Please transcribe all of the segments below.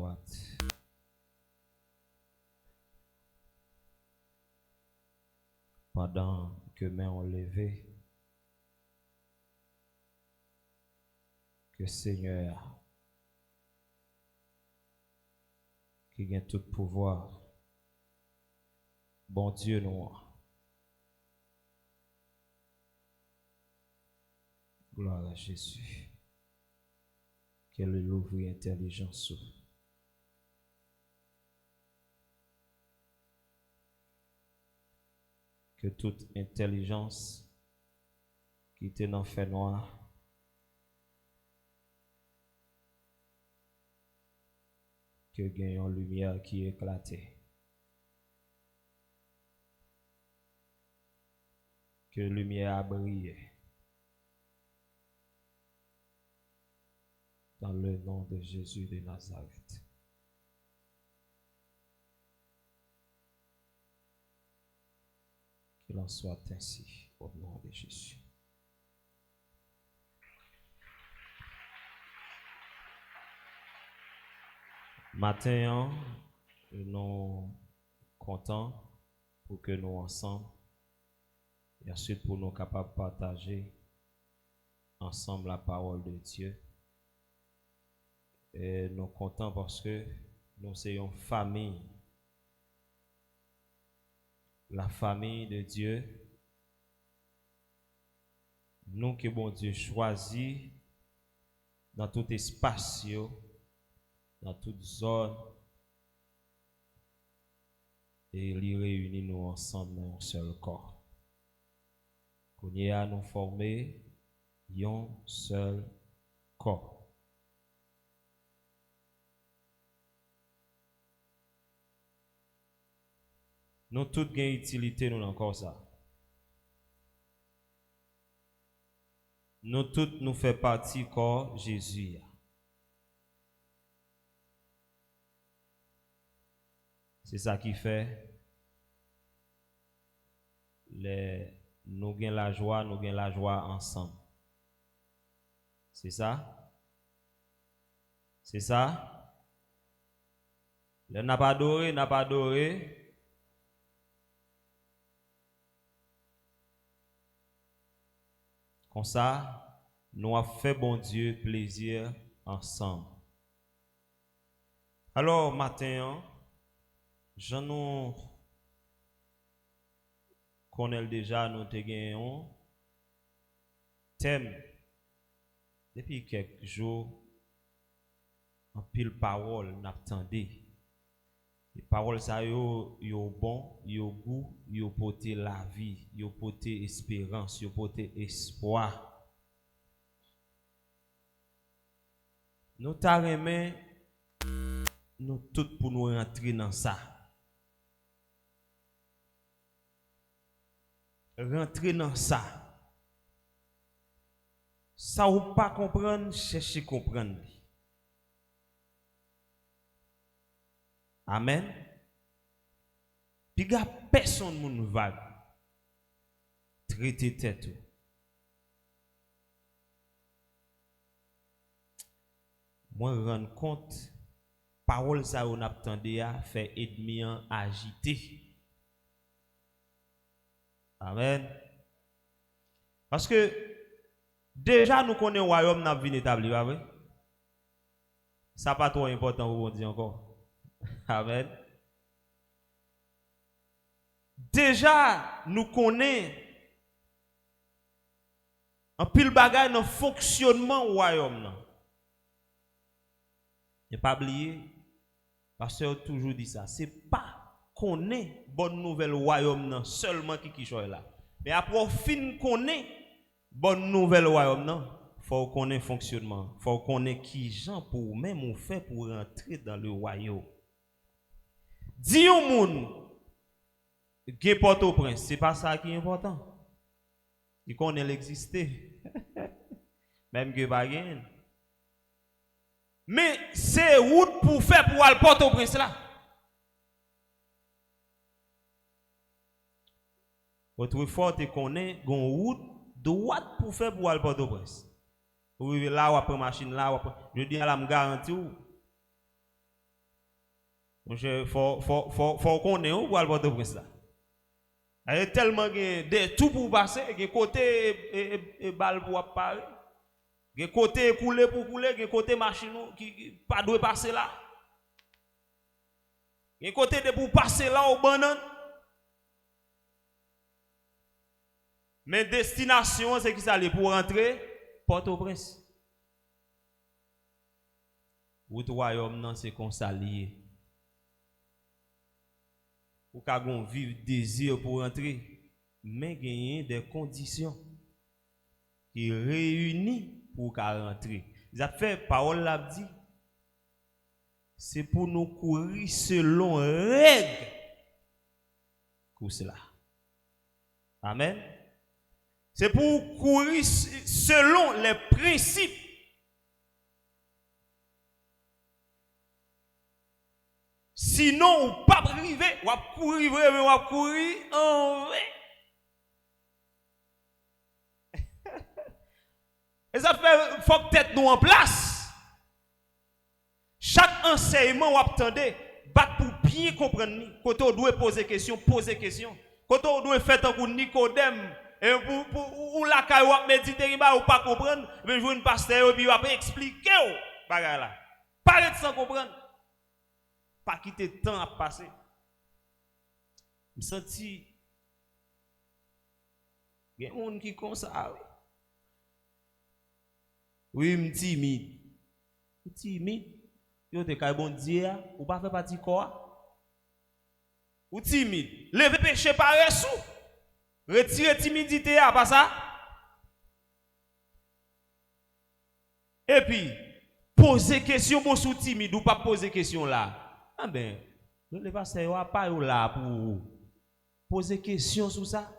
droite. Pendant que mains ont levé, que Seigneur, qui a tout pouvoir, bon Dieu nous, gloire à Jésus, qu'elle l'ouvre intelligence. Que toute intelligence qui était dans le fait noir, que gagne une lumière qui éclate. Que lumière a brillé. Dans le nom de Jésus de Nazareth. Qu'il en soit ainsi au nom de Jésus. Matin, nous contents pour que nous ensemble, et ensuite pour nous capables de partager ensemble la parole de Dieu. Et nous contents parce que nous sommes une famille. La famille de Dieu. Nous que bon Dieu choisit dans tout espace, dans toute zone. Et les réunit nous ensemble dans un seul corps. Qu'on y a nous former un seul corps. Nous toutes gain utilité nous encore ça. Nous toutes nous fait partie corps Jésus. C'est ça qui fait nous gain la joie ensemble. C'est ça? C'est ça? Le n'a pas adoré. Comme ça, nous avons fait bon Dieu plaisir ensemble. Alors, matin, je nous connais déjà, nous avons un thème depuis quelques jours, en pile parole, nous attendons. Les paroles, ça yo bon, yo goût, yo porter la vie, yo porter espérance, yo porter espoir. Nous t'arrêtons, nous tous pour nous rentrer dans ça. Rentrer dans ça. Ça ou pas comprendre, cherchez comprendre. Amen. Puis il y a personne qui nous va traiter tête. Moi, je rends compte, parole ça on attendait à faire ennemi agité. Amen. Parce que déjà nous connaissons le royaume n'a venu établi, pas vrai? Ça pas trop important pour vous dire encore. Amen. Déjà, nous connaissons un pile bagay dans le fonctionnement du royaume. Et pas oublier, pasteur toujours dit ça, c'est pas qu'on est bonne nouvelle royaume seulement qui soit là. Mais après fin qu'on est bonne nouvelle royaume faut qu'on ait fonctionnement, faut qu'on ait qui gens pour même on fait pour rentrer dans le royaume. Dis au monde que Port-au-Prince, c'est pas ça qui est important. Il connaît l'exister. Même que pas gain. Mais c'est route pour faire pour aller Port-au-Prince là. Votre fort te connaît gon route droite pour faire pour aller Port-au-Prince. Vous là ou après machine là ou après, je dis à la me garantie Il faut qu'on ait où pour aller Port-au-Prince là. Il y a tellement de tout pour passer, il y a côté et balle pour parler. Il y a côté couler pour couler, il y a côté machine qui pas doit passer là. Il y a côté de pour passer là au banane. Mais destination, c'est qui ça pour rentrer Port-au-Prince. Route royaume non c'est comme ça lié. Ou ka gon vivre désir pour rentrer, mais gagner des conditions qui réunissent pour qu'à rentrer. Ça fait parole l'a dit. C'est pour nous courir selon règles pour cela. Amen. C'est pour courir selon les principes. Sinon, ou pas privé, ou à courir vraiment, ou à courir en vrai. Et ça fait, faut que tête nous en place. Chaque enseignement, ou attendez, battre pour bien comprendre. Quand on doit poser question. Quand on doit faire un coup de Nicodème, et pour la caille ou méditer, ou pas comprendre, mais je veux une pasteur, et puis ou après expliquer, bagarre là. Parlez sans comprendre. Pas quitter le temps à passer. Je me sens il y a des gens qui comme ça. Oui, je suis timide. Yo te kay bon Dieu, ou pas faire partie quoi? Ou timide. Lever péché par sous. Retirer timidité, pas ça? Et puis, poser question pour sous timide ou pas poser question là. Ah ben, le pasteur n'a pas là pour poser question sur ça.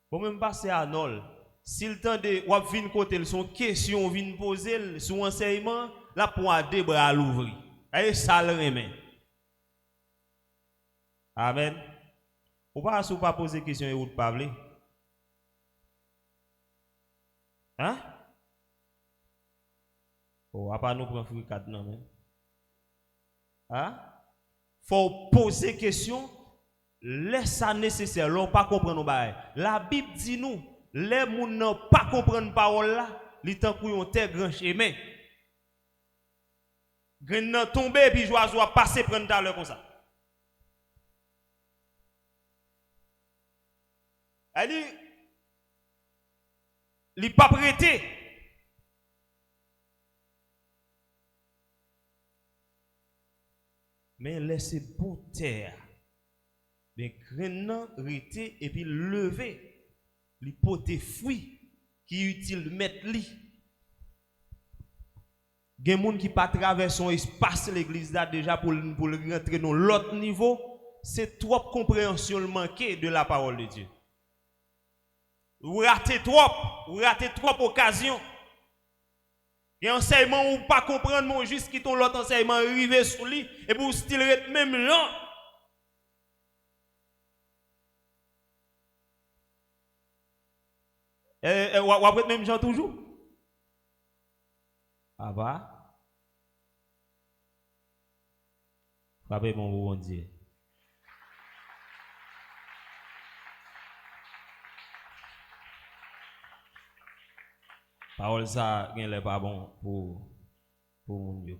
Pour même passer à Nol, s'il tente de ou vinn côté son question vinn poser sur enseignement, là pour a deux bras à l'ouvrir. Et ça le remet. Amen. Ou pas poser question et ou pas parler. Hein? Oh, à pas nous prendre fruit 4 non mais. Hein? Faut poser question, laisse ça nécessaire, l'on pas comprendre nos bail. La Bible dit nous, les moun n'ont pas comprendre parole là, li tant kou yon terre grand chemin. Grain nan tomber puis oiseau a passer prendre ta l'heure comme ça. Elle dit li pas prêté. Mais laissez bon terre. Mais grain rete et puis lever. Li pote fruit qui utile mettre li. Gen moun qui pas traverser son espace l'église là déjà pour rentrer dans l'autre niveau, c'est trop compréhension le manqué de la parole de Dieu. Ou ratez trop occasion. Et enseignement ou pas comprendre mon juste qui ton l'autre enseignement arrivé sur lui et pour style même là. Ou après même gens toujours. Ah bah. Frappez mon bon Dieu. Parole ça gen pas bon pour mon Dieu.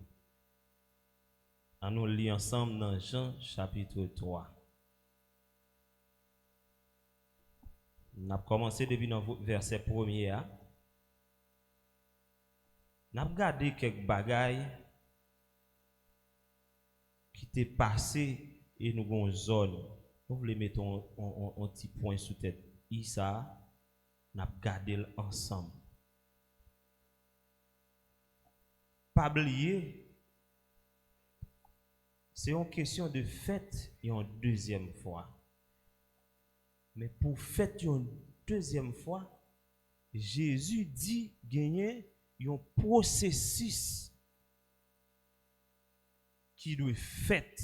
On nous lit ensemble dans Jean chapitre 3. On a commencé depuis dans verset 1er. On a regardé quelques bagailles qui t'est passé et nous avons une zone. Nous voulons mettre un petit point sous tête. Ça, on a regardé ensemble. Pas oublier, c'est une question de fête et une deuxième fois. Mais pour fête une deuxième fois, Jésus dit gagner un processus qui doit fait.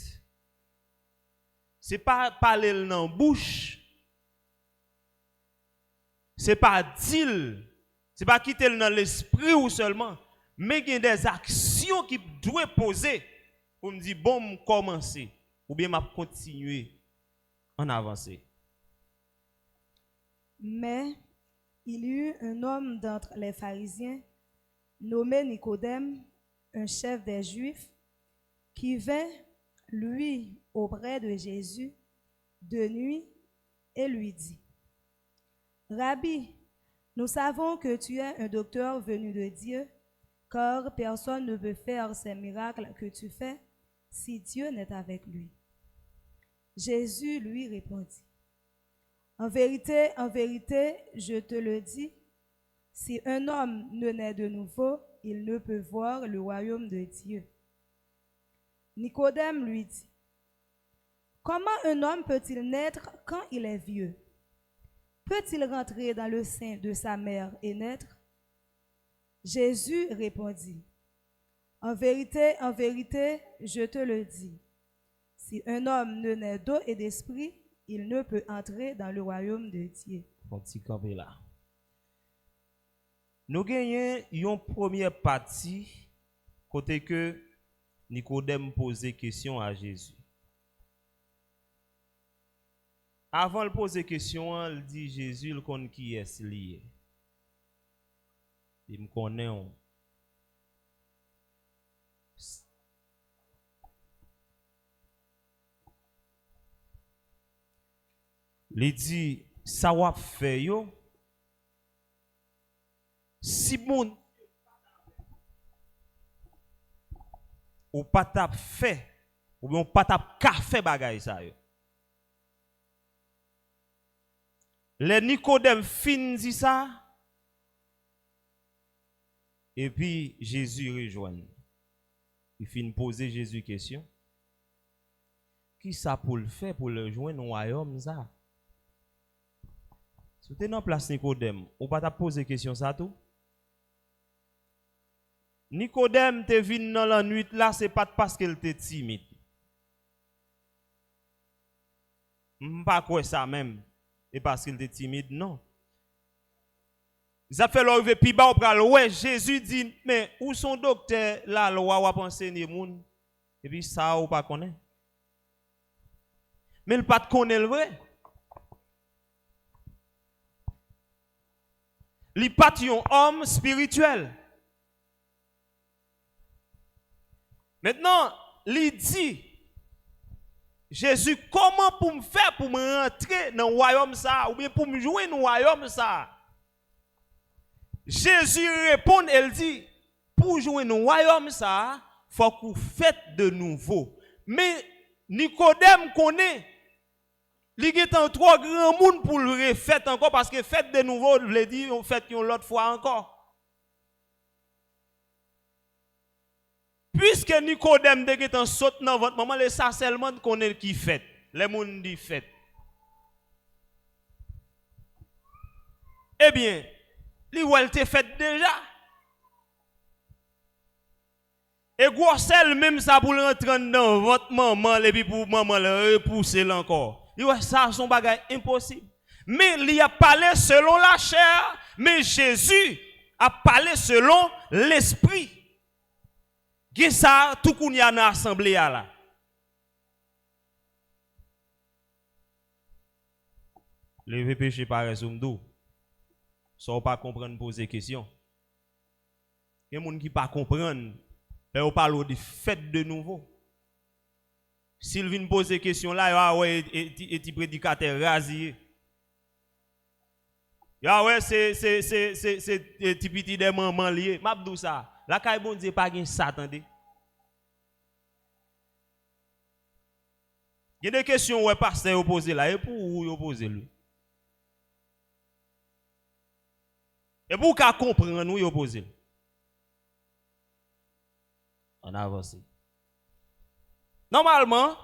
C'est pas parler dans la bouche, c'est pas dire, c'est pas quitter dans l'esprit ou seulement. Mais il y a des actions qui doivent poser pour me dire, bon, je commencer, ou bien je continuer en avancer. Mais il y eut un homme d'entre les pharisiens, nommé Nicodème, un chef des Juifs, qui vint, lui, auprès de Jésus, de nuit, et lui dit, Rabbi, nous savons que tu es un docteur venu de Dieu, car personne ne peut faire ces miracles que tu fais si Dieu n'est avec lui. Jésus lui répondit, en vérité, je te le dis, si un homme ne naît de nouveau, il ne peut voir le royaume de Dieu. Nicodème lui dit, comment un homme peut-il naître quand il est vieux? Peut-il rentrer dans le sein de sa mère et naître? Jésus répondit, en vérité, je te le dis, si un homme ne naît d'eau et d'esprit, il ne peut entrer dans le royaume de Dieu. Là. Nous gagnons une première partie côté que Nicodème posait question à Jésus. Avant de poser question, il dit Jésus, il connaît qui est lié. Il me connaît. Il dit, ça va faire yo. Si mon ou pas tap fait, ou bien pas tap ka fait bagay ça yo. Les Nicodème fin dit ça, et puis Jésus rejoint. Il fin poser Jésus question. Qui ça pour le faire pour le joindre au royaume ça? Si tu es dans place Nicodème, ou pas t'a poser question ça tout? Nicodème te venu dans la nuit là, c'est pas parce qu'il était timide. Pas quoi ça même. Et parce qu'il était timide, non. Ça fait l'arrivée puis bas pral ouais Jésus dit mais où son docteur la loi va enseigner moun et puis ça ou pas connaît. Mais il pas connaît le vrai. Il pas un homme spirituel. Maintenant, il dit Jésus, comment pour me faire pour me rentrer dans le royaume ça ou bien pour me jouer dans le royaume ça? Jésus répond, elle dit, pour jouer dans le royaume ça, il faut que vous faites de nouveau. Mais Nicodème connaît, il y a trop grand monde pour le refaire encore parce que faites de nouveau, je l'ai dit, on fait une autre fois encore. Puisque Nicodème de en saute dans votre maman, les ça seulement connaît qui fait. Les gens dit fait. Eh bien, li ou te fait déjà. Et Gossel même ça pour rentrer dans votre maman et puis pour maman le repousser encore. Ça son bagage impossible. Mais il a parlé selon la chair, mais Jésus a parlé selon l'esprit. Qui ça tout qu'on y a dans l'assemblée là. Lever péché par resumdou. Sans pas comprendre poser question. Il y a des gens qui pas comprendre et on parle de fête de nouveau. S'il vient poser question là, ouais et prédicateur rasier. Ya ouais c'est petit des mamans lié. M'abdou ça. La caille bon Dieu pas gen ça attendez. Il y a des questions ouais pasteur poser là et pour où poser lui. Et pour qu'à comprendre nous yo poser. On avance. Normalement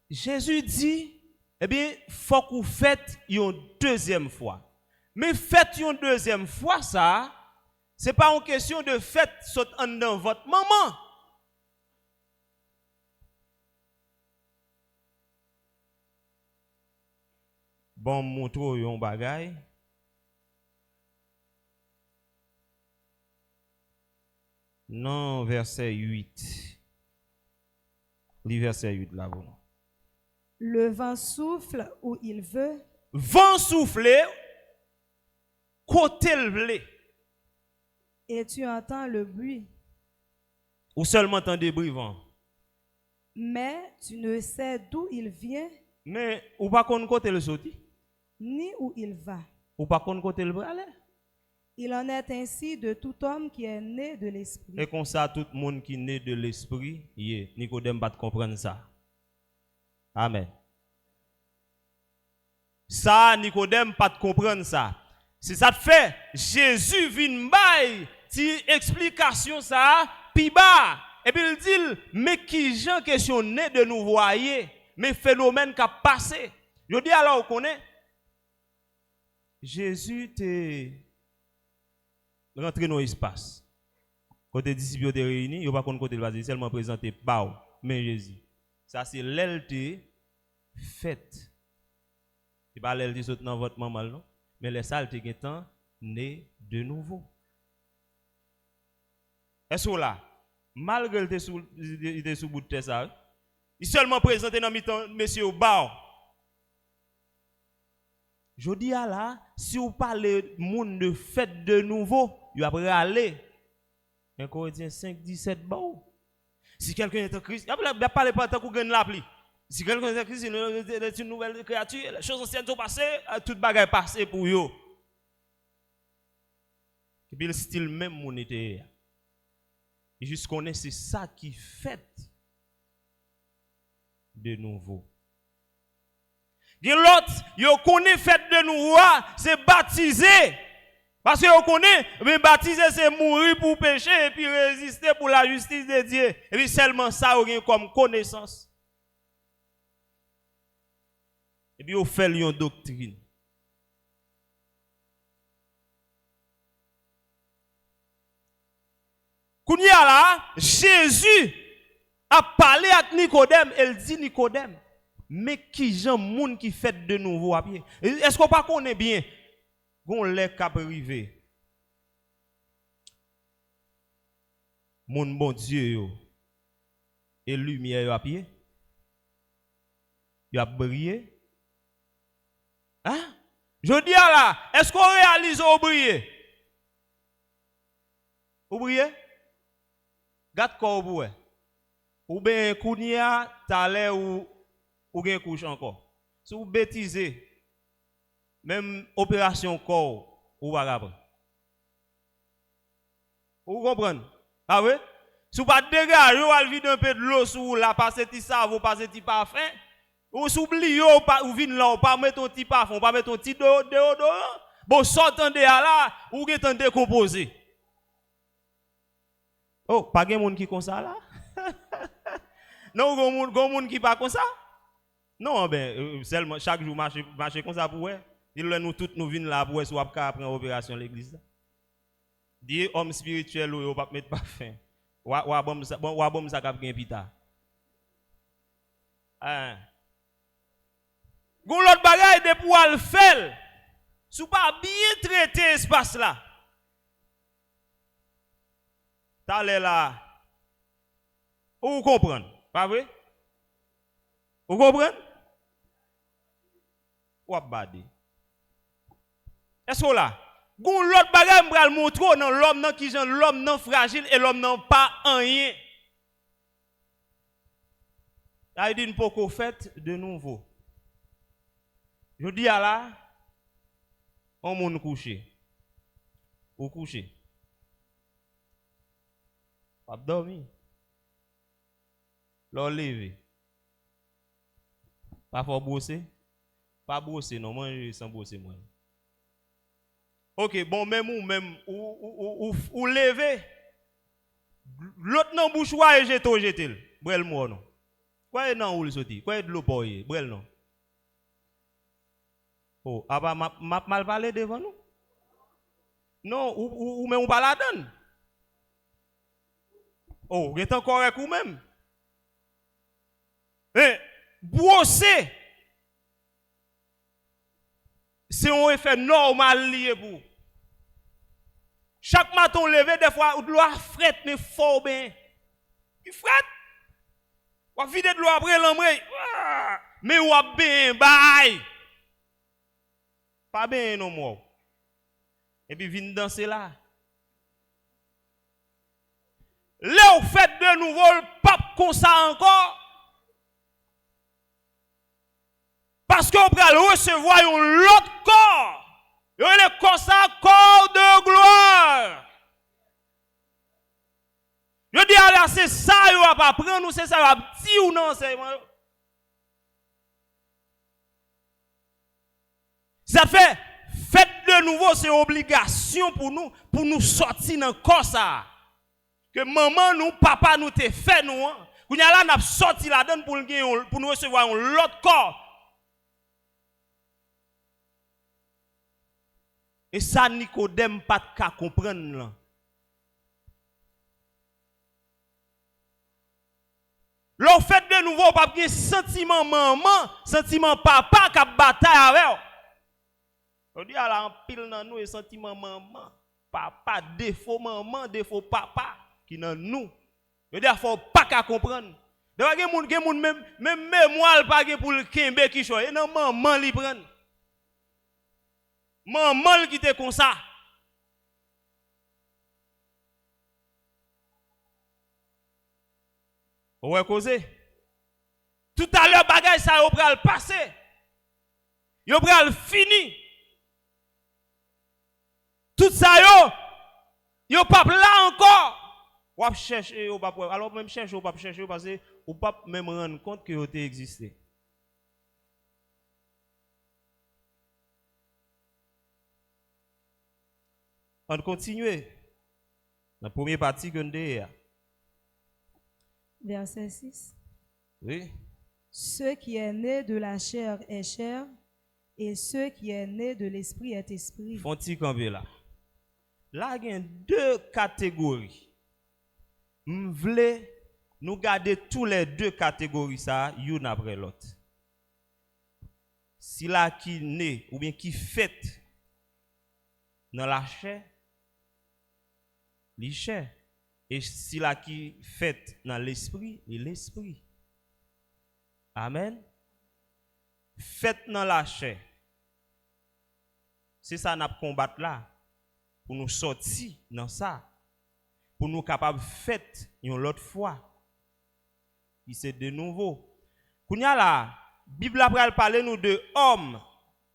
Jésus dit eh bien faut que vous faites une deuxième fois. Mais faites une deuxième fois ça c'est pas une question de fête saute en dans votre maman. Bon montre yon bagay. Non, verset 8. Lis verset 8 là. Bon. Le vent souffle où il veut Vent souffle, côté le vle. et tu entends le bruit, Ou seulement entendre bruit vent. mais tu ne sais d'où il vient Mais ou pas qu'on côté le sorti. ni où il va. Ou pas qu'on côté le aller. Il en est ainsi de tout homme qui est né de l'esprit. Et comme ça, tout le monde qui est né de l'esprit, Nicodème va comprendre ça. Amen. Ça, Nicodème pas comprendre ça. Si ça te fait, Jésus vient bailler, ti explication ça, pi bas. Et puis il dit, mais qui gens question né de nous voyer, mais phénomène qui a passé. Je dis alors, on connaît. Jésus te rentré dans l'espace. Côté disciples étaient réunis, il n'y a pas côté le seulement présenté par mais Jésus. Ça c'est l'LT fait. C'est pas l'LT saute dans votre maman non, mais les salles étant né de nouveau. Est-ce que là, malgré il était sous bout de tête ça, il seulement présenté dans mi-temps monsieur Bao. Je dis à là, si vous parlez monde de fête de nouveau, il va aller. 1 Corinthiens 5, 17, bon. Si quelqu'un est en Christ, il va parler pas tant qu'on gagne l'appli. Si quelqu'un est en Christ, c'est une nouvelle créature, les choses anciennes sont passées, toute bagaille est passée pour eux. Et puis le style même, mon était. Et juste connaître, c'est ça qui fait de nouveau. Et l'autre, yo connaît fait de nouveau, c'est baptisé. Parce que yo connaît, mais baptiser c'est mourir pour pécher et puis résister pour la justice de Dieu. Et puis seulement ça, on comme connaissance. Et puis on fait une doctrine. Kounya là, Jésus a parlé avec Nicodème, elle dit Nicodème, mais qui gens moun qui fait de nouveau à pied. Est-ce qu'on pas connaît bien gon lè cap rivé. Moun bon Dieu yo et lumière yo à pied. Yo a brillé. Hein? Je dis là, est-ce qu'on réalise au briller? Ou briller? Gade quoi ou boué? Ou ben kounia talè ou gen couche encore. Si vous bêtisez, même opération corps, ou va rappeler. Vous comprenez? Ah oui? Si vous pas dégager, vous allez vider un peu de l'eau sous la passer petit savon, passer petit parfum. Ou s'oublie ou vin là, ou pas mettre ton petit parfum, pas mettre ton petit déodorant. Bon, sortant de là, ou gen tan décomposer. Oh, pas gen moun qui comme ça là? Non, gon moun qui pas comme ça? Non, ben, seulement chaque jour marcher comme ça pour ouais. Il nous toutes nous vinn là pour ouais, soit après opération l'église. Dit homme spirituel ou pas mettre parfum. Wa bom ça cap gen pita. Hein. Gon l'autre bagaille de pour le faire. Sou pas bien traiter espace là. T'allez là. Vous comprenez? Pas vrai? Vous comprenez? Ou abadi. Est-ce que là? Gon l'autre bagage m'bral montrer dans l'homme nan qui genre l'homme nan fragile et l'homme nan pas rien. Il dit poko fait de nouveau. Je dis à là on moun coucher. Ou coucher. Pas dormir. L'on lever. Pas faut bosser. Pas bosser non manger sans bosser moi. OK, bon même ou lever. L'autre nan bouchoir et jeter. Brel moi non. Quoi nan ou le sorti? Quoi de l'eau boyer? Brel non. Oh, aba m'a mal parlé devant nous. Non, ou même ou pas la donne. Oh, vous êtes encore correct ou même. Eh, brosser. C'est un effet normal lié pour. Chaque matin on levé des fois de l'eau frette mais fort bien. Il frette. On vide de l'eau après l'ombre. Mais ou a bien bye. Pas bien non moi. Et puis vient danser là. Là on fait de nouveau le pape comme ça encore. Parce qu'on va recevoir un autre corps. Il est comme ça, corps de gloire. Je dis alors c'est ça, il va pas prendre, c'est ça, il va dire ou non, c'est. Ça fait, faites de nouveau, c'est obligation pour nous sortir dans le corps ça. Que maman nous, papa nous te fait nous. Qu'on y a là, nous sorti là-dedans pour nous recevoir un autre corps. Et ça, Nicodème pas de cas comprendre là. L'on fait de nouveau, pas de sentiment maman, sentiment papa qui a bataille avec. On dit, alors, en pile dans nous, et sentiment maman, papa, défaut maman, défaut papa, qui dans nous. Je dis, il faut pas qu'à comprendre. Il y a des gens même mémoire pas pour le kembe qui choisit. Et non, maman li prend. Maman qui te comme ça. Ouais, causer. Tout à l'heure, bagage ça, yo pral passer. Yo pral fini. Tout ça, yo pas là encore. Ou chercher, ou pas. Alors, même chercher, ou pas chercher, parce que ou pas même rendre compte que yo te existé. On continue. La première partie que nous avons. Verset 6. Oui. Ce qui est né de la chair est chair, et ce qui est né de l'esprit est esprit. Font-ils camper là? Là, il y a deux catégories. Je voulais nous garder tous les deux catégories, ça, une après l'autre. Si là qui naît ou bien qui fait dans la chair, les chair. Et si là qui fait dans l'esprit, et l'esprit. Amen. Fait dans la chair. C'est ça qu'on combattre là. Pour nous sortir dans ça. Pour nous capables de faire une autre fois. Qui c'est de nouveau. Kounya là, la Bible a parlé nous de homme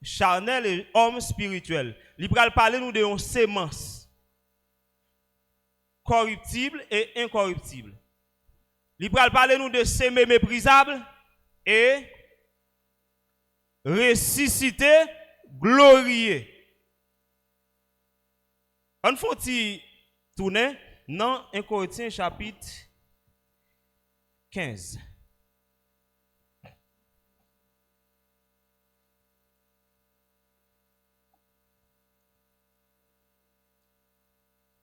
charnel et homme spirituel. Il a parlé nous de une sémence. Corruptible et incorruptible. Il va parler nous de semer méprisable et ressuscité glorieux. On faut-il tourner dans 1 Corinthiens chapitre 15.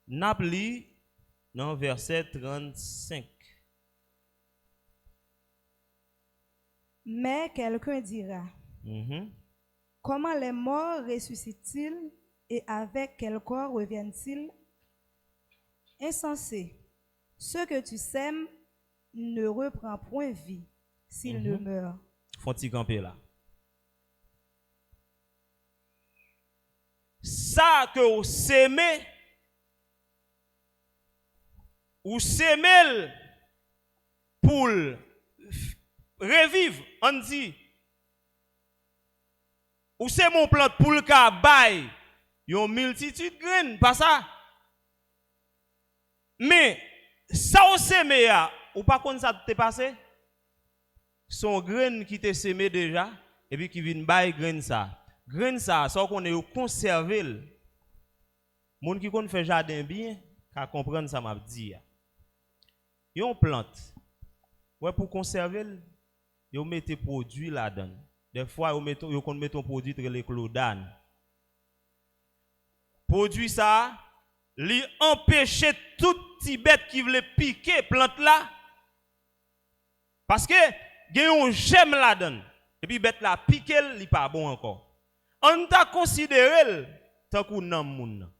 Napli dans verset 35. Mais quelqu'un dira, comment les morts ressuscitent-ils et avec quel corps reviennent-ils? Insensé, ce que tu sèmes ne reprend point vie s'il ne meurt. Faut-il camper là? Ça que vous sémez, ou semel pour revivre, on dit, ou c'est mon plante pour le cas bail, yon multitude de graines, pas ça. Mais, ça ou semé ou pas contre ça te passé, son graine qui te semé déjà, et puis qui vient bail graine ça. Graine ça, ça qu'on est conservé. Moun qui kon fait jardin bien, qu'à comprendre ça m'a dit. Yon plante, ouais, pour conserver, yon mette produit là-dedans. Des fois, yon mette un produit très le clodane. Produit ça, li empêche tout petit bête qui veut piquer plante là. Parce que, yon j'aime là-dedans. Et puis bête là piquer, li pas bon encore. On t'a considéré tant qu'on nan moun.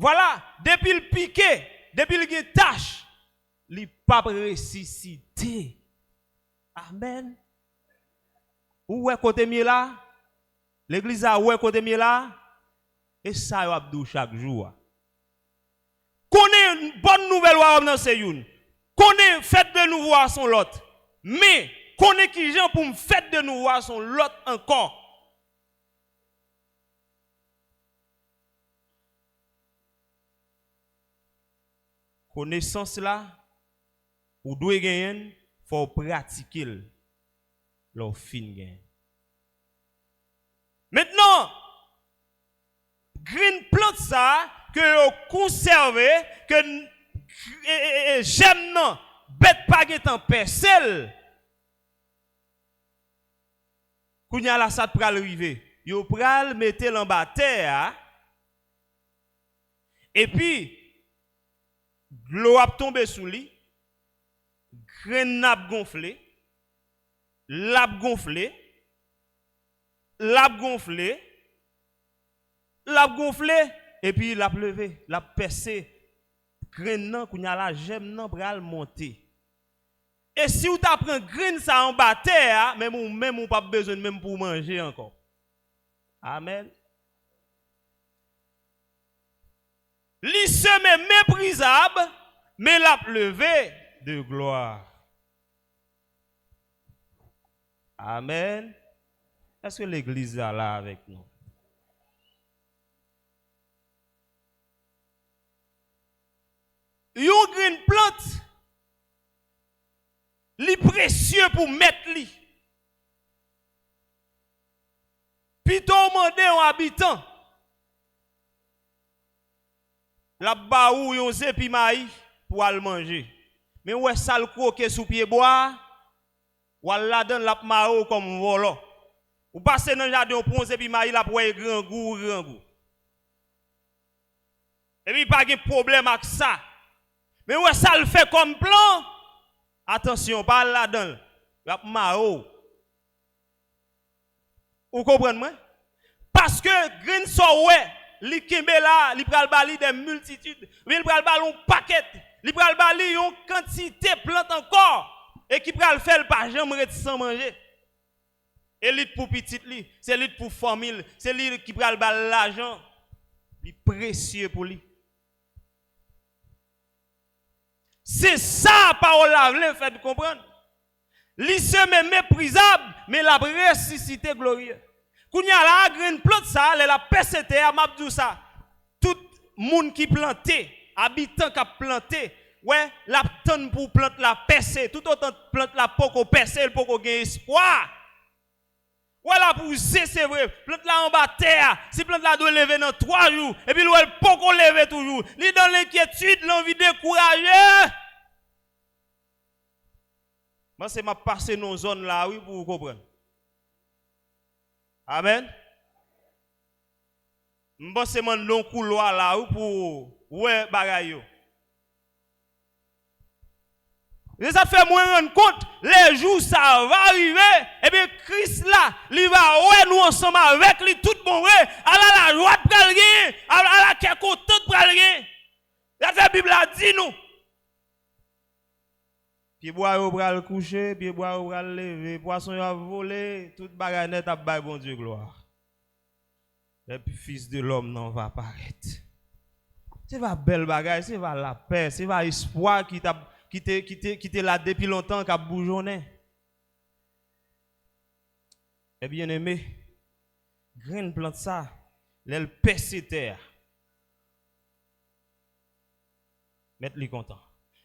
Voilà, depuis le piqué, depuis le tâche, il pas ressuscité. Amen. Où est côté mieux là? L'église a où est côté mieux là? Et ça y a chaque jour. Connaît une bonne nouvelle dans c'est une. Connaît fête de nous voir son l'autre. Mais connaît qui gens pour me fête de nous voir son l'autre encore. Connaissance là, ou doit gagner, faut pratiquer leur fin gain. Maintenant, green plant ça que vous conservez, que j'aime non, bête pas en percel. Kounya la ça pral rive, yo pral mettre en bas terre et puis l'eau a tombé sous lui, graine n'a gonflé, l'a gonflé, et puis l'a levé, l'a percé, graine nan kounya la j'aime nan pral monter. Et si vous t'apprend graine ça en bas terre, même ou pas besoin même pour manger encore. Amen. Li seme méprisable, mais l'a levé de gloire. Amen. Est-ce que l'église est là avec nous? Yon green plante, li précieux pour mettre li. Pito mande un habitant. La ba ou yon zepi maï pour al manger. Mais ouais sal croquer sous pied bois, ou la donne la mao comme volo. Ou passe dans jardin pour zepi maï la pour grand goût. Et puis pas de problème avec ça. Mais ouais ça le fait comme plan. Attention, pas la donne. La mao. Vous comprenez moi? Parce que green so ouais li kembe là, li pral bali des multitudes, li pral bali un paquet, li pral bali une quantité plante encore et qui pral faire pas jamais sans manger. Élite pour petite li, c'est élite pour famille, c'est lui qui pral bali l'argent, li précieux pour lui. C'est ça parole la vle fait comprendre. Li se méprisable mais la ressuscité glorieux. Kounya la graine plante ça, la persété à mabdou ça. Tout monde qui planté, habitant qui a planté, ouais, la tonne pour plante la percée, tout autant plante la poko percée, le poko gain espoir. Voilà pour c'est vrai, plante la en bas terre, si plante la doit lever dans 3 jours et puis le poko lever toujours. Li dans l'inquiétude, l'envie de décourager. Moi c'est m'a passer dans zone là oui pour vous comprendre. Amen. M'bon c'est mon long couloir là pour ouais bagay yo. Et ça fait moi rendre compte les jours ça va arriver et bien Christ là, il va ouais nous ensemble avec lui tout bon ouais, à la joie de pral gen, à la qui est content de pral gen. La Bible a dit nous. Puis bois au bras le coucher, puis bois au bras le lever, poisson a volé, toute bagay net a bay bon Dieu gloire. Et puis fils de l'homme non va apparaître. C'est pas belle bagay, c'est pas la paix, c'est pas espoir qui t'est là depuis longtemps qui a bougeonné. Et bien aimé, graine plante ça, l'elle perce terre. Mettre-lui content.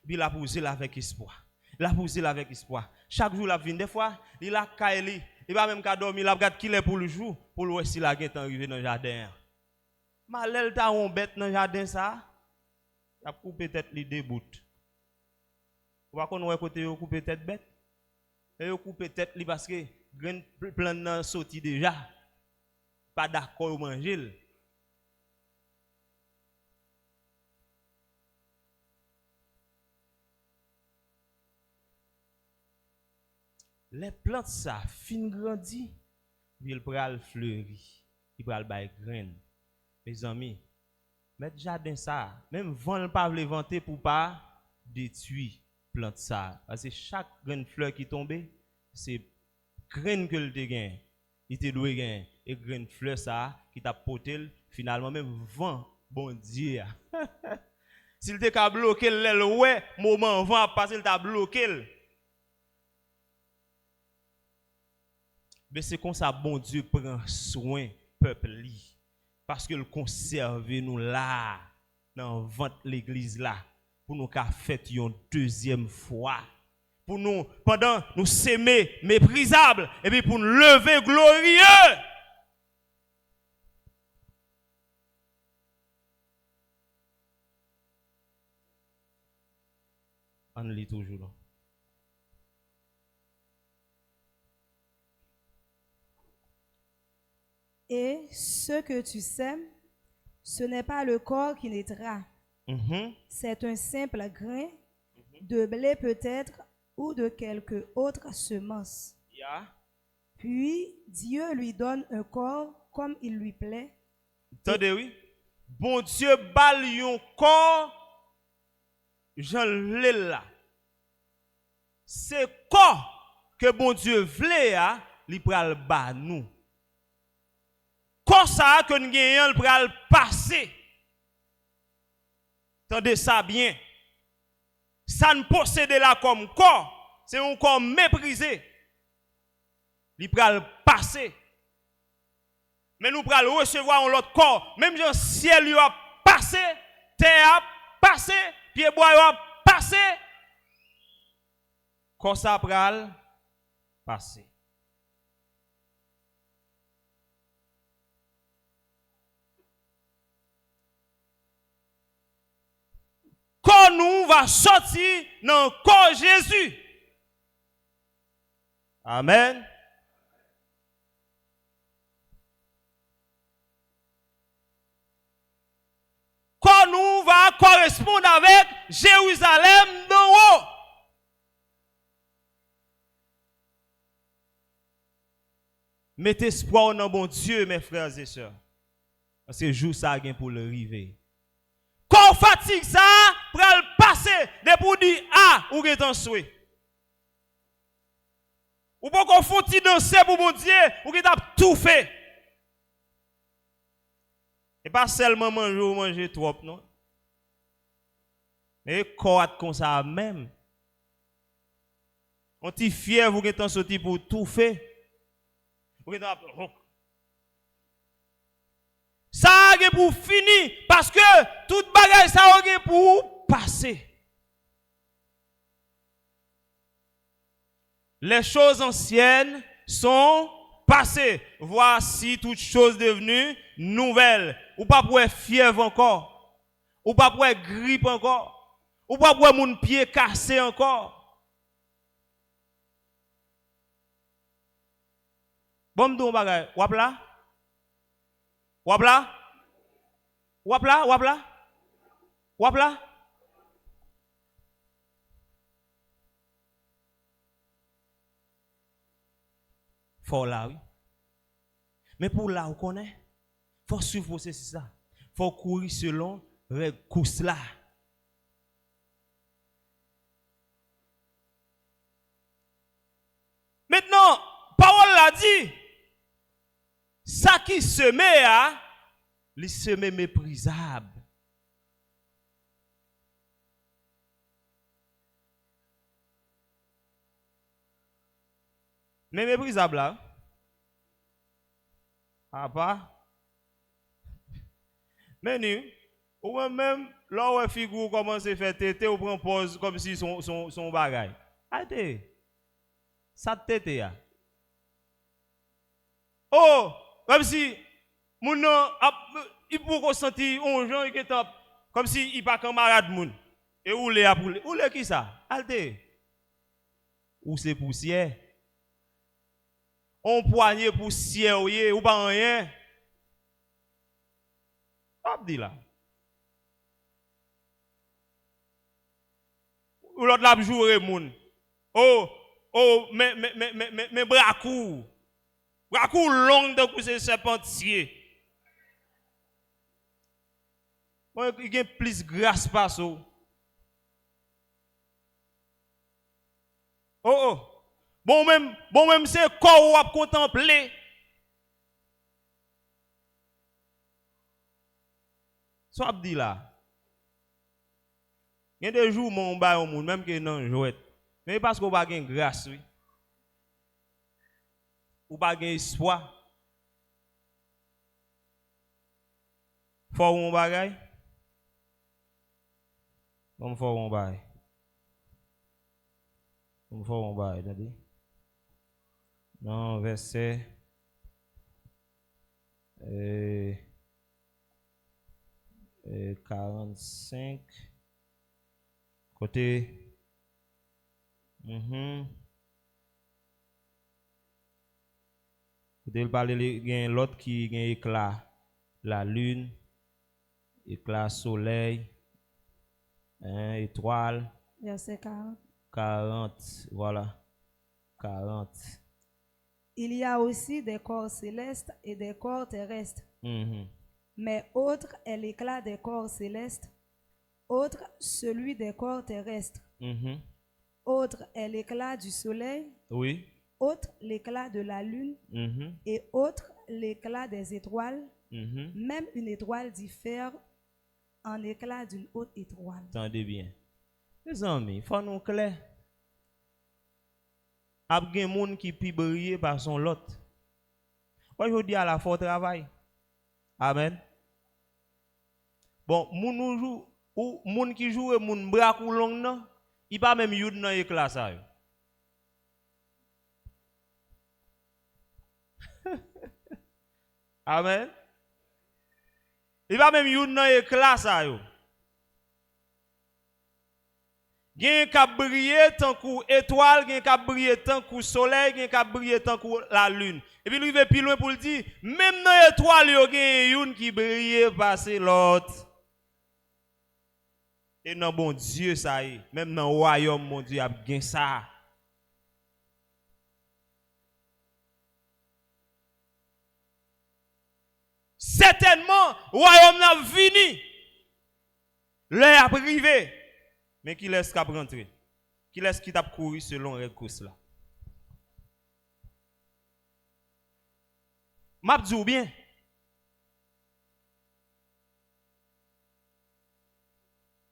Puis la pousser là avec espoir. La pousser là avec espoir. Chaque jour la vient des fois, il a kaeli, il va même ka dormir, il a regarde qui est pour le jour, pour le voir si la est arrivé dans le jardin. Malel ta on bête dans le jardin ça, il a coupé tête li débout. Ou pas qu'on côté yo couper tête bête. Et yo couper tête li parce que grain plan nan sorti déjà. Pas d'accord manger. Les plantes ça fin grandi, il pral fleuri, il pral bay graine. Mes amis, Mettre jardin ça, même vent ne pas le vanter pour pas détruire plante ça. Parce que chaque graine fleur qui tombe, c'est graine que le gagne. Il te doit gagner et graine fleur ça qui t'a porté finalement même vent bon Dieu. S'il te ka bloqué l'aile ouais, moment vent a passé il t'a bloqué. Mais c'est comme ça bon Dieu prend soin peuple li. Parce que le conserve nous là dans vente l'église là pour nous qu'a fait une deuxième fois pour nous pendant nous s'aimer méprisable et puis pour nous lever glorieux. On lit toujours là. Et ce que tu sèmes, ce n'est pas le corps qui naîtra. C'est un simple grain de blé peut-être ou de quelque autre semence. Yeah. Puis Dieu lui donne un corps comme il lui plaît. Attendez, oui. Bon Dieu bal yon corps, j'en l'ai là. C'est corps que bon Dieu voulait, li pral ba nous. Corps ça que nous gagnons, li pral passer. Attendez ça bien. Ça ne possède là comme corps, c'est un corps méprisé. Li pral passer. Mais nous pral recevoir un autre corps, même si le ciel lui a passé, terre a passé, pied bois a passé. Corps ça pral passer. Quand nous va sortir dans le corps Jésus. Amen. Quand nous va correspondre avec Jérusalem d'en haut. Mettez espoir dans bon Dieu, mes frères et sœurs. Parce que jour ça gain pour le river. Quand fatigue ça, pour le passer, de pour dire ah, ou est en souhait. Ou pas qu'on faut danser pour bon Dieu, ou est tout fait. Et pas seulement manger ou manger trop, non. Mais corps comme ça même. On t'y fier, vous êtes sorti pour tout faire. Vous êtes ça a pour finir parce que toute bagaille ça a pour passer. Les choses anciennes sont passées. Voici toutes choses devenues nouvelles. Ou pas pour être fièvre encore. Ou pas pour être grippe encore. Ou pas pour mon pied cassé encore. Bon m'dou bagaille, wap là? Wap là? Wap là? Wap là? Wap là? Faut là, oui. Mais pour là, vous connaissez? Faut suivre processus ça. Faut courir selon les courses là. Maintenant, parole l'a dit. Ça qui semé a, les semé méprisable. Mais méprisable là. Ah pas. Mais nous, ou même là où la figure commence à faire tété ou prend pause comme si son bagaille. Arrêtez. Ça tété ya. Oh, comme si mon il peut sentir un gens qui est comme si il pas camarade moun. Et où les a pour où les qui ça? Arrêtez. Ou c'est poussière. On poignée poussière ou pas rien. Hop dit là. Ou l'autre l'a joué moun. Oh, mais bras court. Bras court long de pousser serpentier. Il y a plus grâce par ça. Oh oh. Bon même c'est corps ou à contempler. Ça dit là. Il y a des jours mon ba au monde même que non jouet. Mais parce qu'on pas gain grâce oui. Ou pas gain espoir. Faut mon bagay. On faut mon bagay. On faut mon bagay, t'as dit? Non, verset 45 côté Côté il parle de l'autre qui gagne éclat la lune, éclat soleil, étoile. Verset 40. 40, voilà. 40. Il y a aussi des corps célestes et des corps terrestres. Mhm. Mais autre est l'éclat des corps célestes, autre celui des corps terrestres, Mhm. autre est l'éclat du soleil, Oui. autre l'éclat de la lune, Mhm. et autre l'éclat des étoiles. Mhm. Même une étoile diffère en éclat d'une autre étoile. Attendez bien. Les amis, il faut nous clair. Il y a des gens qui peuvent briller par son lot. Aujourd'hui, à la fort travail. Amen. Bon, moun joue ou moun qui joue moun brak ou long nan, il pas même youd nan éclat ça. Yo. Amen. Il pas même youd nan éclat ça yo. Gen ka briller tant que étoile, gen ka briller tant que soleil, gen ka briller tant que la lune. Et puis lui va plus loin pour le dire, même dans étoile yo gen youn qui brille passer l'autre. Et non bon Dieu ça y est, même dans le royaume mon Dieu a gen ça. Certainement, le royaume n'a venu. L'heure a privé. Mais qui laisse cap rentrer? Qui laisse qui t'a courir selon les courses là? M'a dit bien.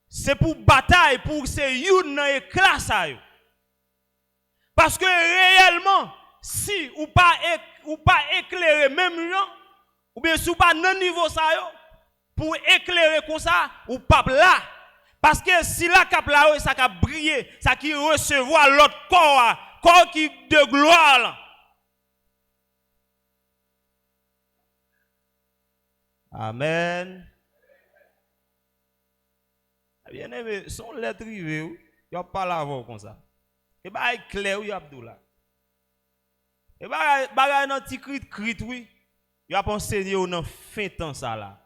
C'est pour bataille, pour ces youn nan éclat ça yo. Parce que réellement, si ou pas éclairer même gens, ou bien si ou pas non niveau ça yo, pour éclairer comme ça, ou pas là. Parce que si la cap là, ça a brillé, ça qui recevoir l'autre corps qui de gloire là. Amen. Bien aimé, son lettre rivé, il n'y a pas la voix comme ça. Et bah, il clair, oui, Abdoula. Et bah, il y a un petit crit, oui. Il y a pensé qu'il y a un fin temps ça là.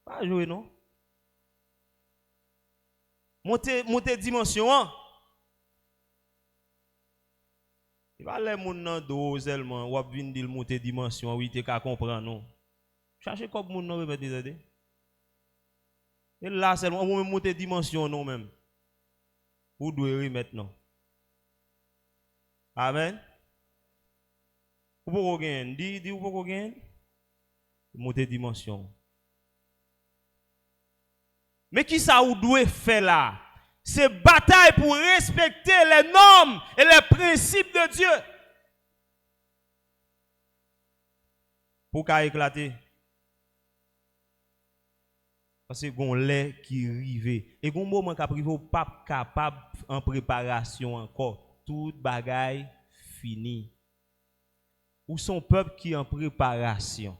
Pas jouer, non? Monter dimension, hein? Il va aller moun nan do seulement, ou vinn dil monter dimension, oui, t'es qu'à comprendre, non? Cherchez comme moun nan remettre des aides. Et là, seulement, on peut monter dimension, non, même. Vous devez remettre, non? Amen. Vous pouvez gagner. Dis, vous pouvez gagner. Monter dimension. Mais qui ça vous devez faire là? C'est bataille pour respecter les normes et les principes de Dieu. Pour qu'à éclater. Parce que gon lait qui rive et gon moment qu'a privé pas capable en préparation encore tout bagaille fini. Ou son peuple qui en préparation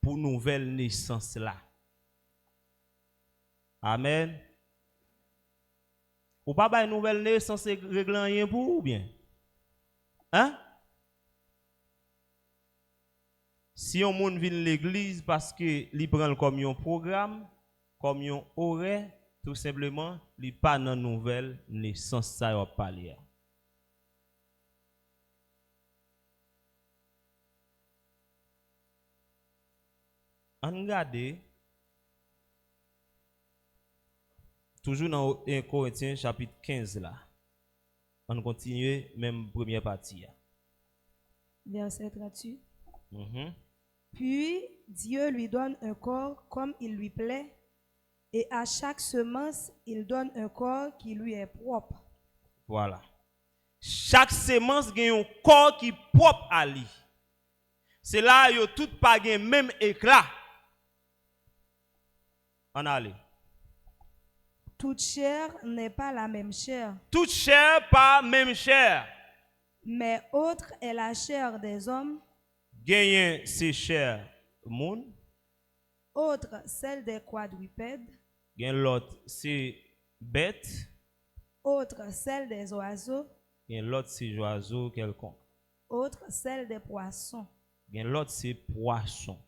pour nouvelle naissance là. Amen. Ou pas ba nouvelle naissance régler rien pour ou bien? Hein? Si on moun vient l'église parce que li prend comme un programme, comme un horaire, tout simplement, li pas dans nouvelle naissance ça va parler. On regarde toujours dans 1 Corinthiens chapitre 15 là. On continue même première partie. Verset 38. Mhm. Puis Dieu lui donne un corps comme il lui plaît, et à chaque semence, il donne un corps qui lui est propre. Voilà. Chaque semence gagne un corps qui est propre à lui. C'est là yo tout pas gagne même éclat. On allez. Toute chair n'est pas la même chair, Toute chair pas même chair. mais autre est la chair des hommes, Gagne c'est chair moun, autre celle des quadrupèdes, gagne l'autre c'est bête, autre celle des oiseaux, gagne l'autre c'est oiseau quelconque. autre celle des poissons. Gagne l'autre c'est poisson.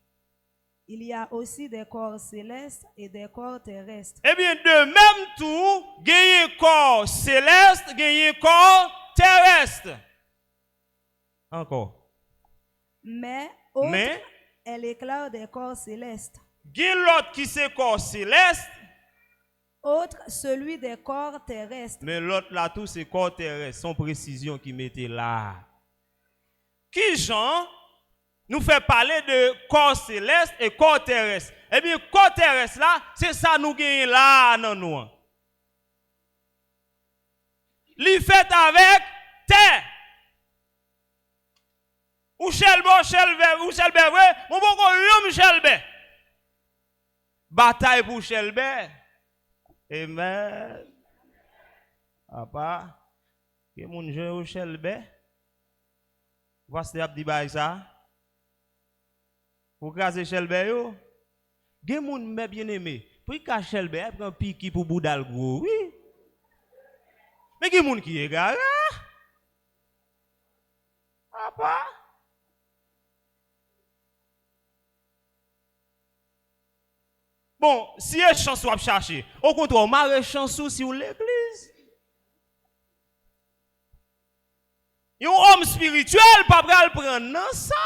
Il y a aussi des corps célestes et des corps terrestres. Eh bien, de même tout, gagne corps céleste, gagne corps terrestre. Encore. Mais autre Mais, est l'éclair des corps célestes. gagne l'autre qui c'est corps céleste, Autre, celui des corps terrestres. mais l'autre là tout c'est corps terrestre, sans précision qui mettait là. Qui Jean nous fait parler de corps céleste et corps terrestre. Eh bien, corps terrestre là, c'est ça nous gagnons là dans nous. Li fait avec terre. Ou chelbe, ou chelbe, mon bon yon chelbe. Bataille pour chelbe. Amen. Papa, que mon jeu ou chelbe. Voici abdi bay ça. Pour caser chelbe yo. Gen moun me bien aimé. Pour ka chelbe, prend piki pour boudal gros. Oui. Mais gen moun qui est gars. Papa. Bon, si y a chance ou chercher, au contraire, marre chance si ou l'église. Un homme spirituel pas pral prendre non ça.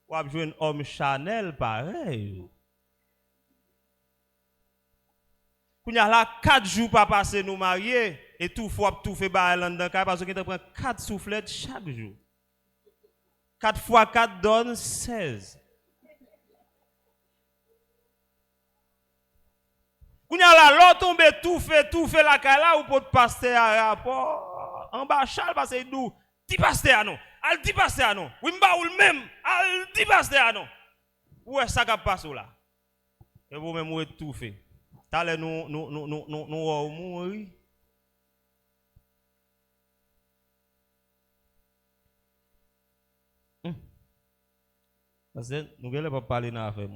Ou ap jouer un homme Chanel pareil. Kounya là 4 jours pas passer nous mariés et tout fois tout fait ba dans ka parce que tu prend 4 soufflettes chaque jour. 4 fois 4 donne 16. Kounya là l'autre tombe tout fait la kala ou pour passer à rapport en bas chal parce que nous ti pasteur non. Al di pasteur non. Oui mba ou le même. Al di pasteur non. Où est ça qui passe là? Et vous même ou tout fait. T'allez nous mourir. Parce que nous ne pas parler dans l'affaire.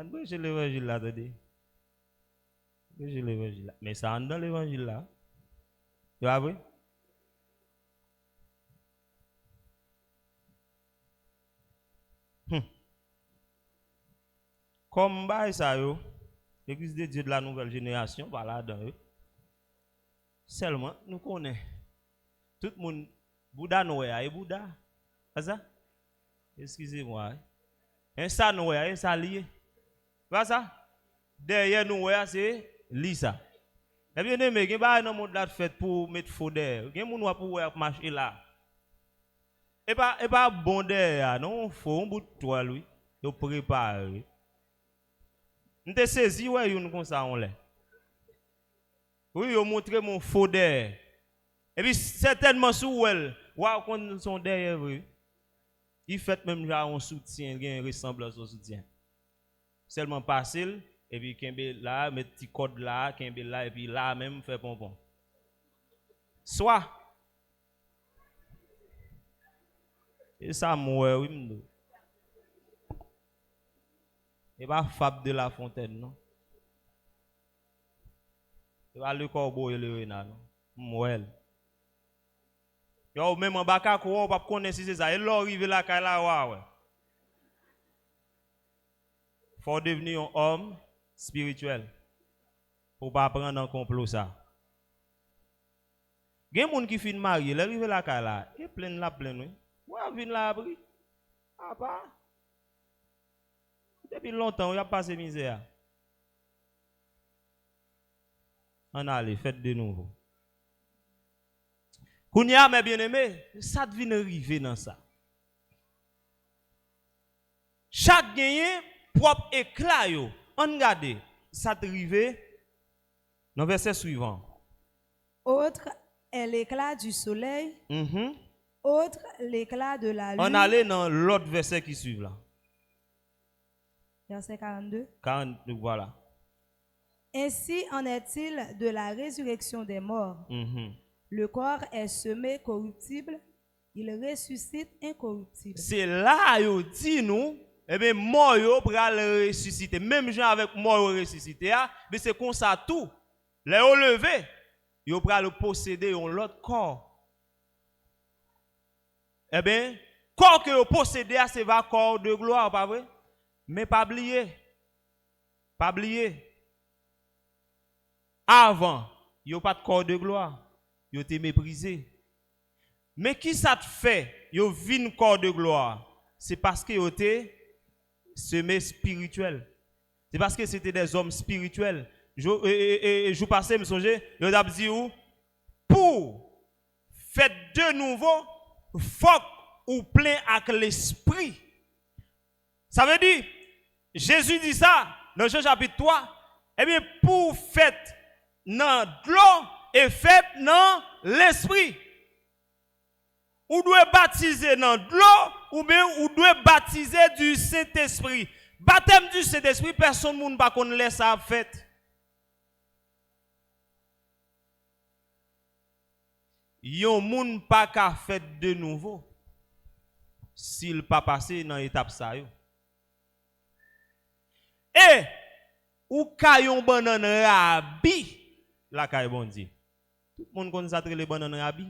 On peut chez l'évangile là, attendez. Chez l'évangile là. Mais ça entre dans l'évangile là. Tu vois vrai? Comme bah ça yo, l'Église de Dieu de la nouvelle génération, voilà dans eux. Seulement, nous connaissons. Tout le monde, Bouddha Noé et Bouddha. C'est ça? Excusez-moi. Un ça Noé, un ça lié. Voilà ça? Derrière nous, c'est Lisa. Et bien aimé, il y a un monde là fait pour mettre faux derrière. Il y a un monde pour marcher là. Et pas bon derrière, non, faut un bout de toi lui. Il prépare. Nous te saisi ouais une comme ça on l'est. Oui, yo montré mon faux derrière. Et puis certainement sous elle, wa kon son derrière oui. Il fait même genre un soutien, il y a une ressemblance au soutien. Seulement facile et puis kembe là, mettre petit code là, kembe là et puis là même fait pompon. Soit et ça moi oui m'do. Et pas Fab de la Fontaine, non? Et pas le corbeau et le renard, non? Mouel. Yo, même en baka, quoi, pas connaître si c'est ça. Et là, arrive là, quand là, ouais. Faut devenir un homme spirituel. Pour pas prendre en complot ça. Il y a des gens qui finissent mariés, ils arrivent là, quand là, et plein la pleine, oui. Ouais, vient là, abri. Ah pas. Depuis longtemps, il a passé misère. On allait, faites de nouveau. Kounya, mes bien-aimés, ça devine arriver dans ça. Chaque gagnant propre éclat yo. On regarde, ça arrive dans le verset suivant. Autre est l'éclat du soleil, autre l'éclat de la lune. On allait dans l'autre verset qui suit là. Verset 42. 42, voilà. Ainsi en est-il de la résurrection des morts. Le corps est semé corruptible, il ressuscite incorruptible. C'est là yo dit nous, eh bien mort yo pral ressusciter. Même gens avec mort yo ressusciter, mais c'est comme ça tout. Les yo levé, yo pral posséder un autre corps. Eh bien, corps que yo posséder c'est va corps de gloire, pas vrai? Mais pas oublier. Pas oublier. Avant, yo pas de corps de gloire. Yo te méprisé. Mais qui ça te fait? Yo vin corps de gloire. C'est parce que yo te semé spirituel. C'est parce que c'était des hommes spirituels. Je passais me songer, yo d'a dit ou pour faire de nouveau, faut ou plein avec l'esprit. Ça veut dire Jésus dit ça dans Jean chapitre 3, eh bien pour faire dans l'eau et fait dans l'esprit. Ou doit baptiser dans l'eau ou bien ou doit baptiser du Saint-Esprit. Baptême du Saint-Esprit, personne ne va pas laisse ça fait. Yon moun pas ka fait de nouveau s'il pas passé dans l'étape ça yo. Et ou ka yon banane rabi la kay bon Dieu. Tout le monde connaît ça les bananes rabi.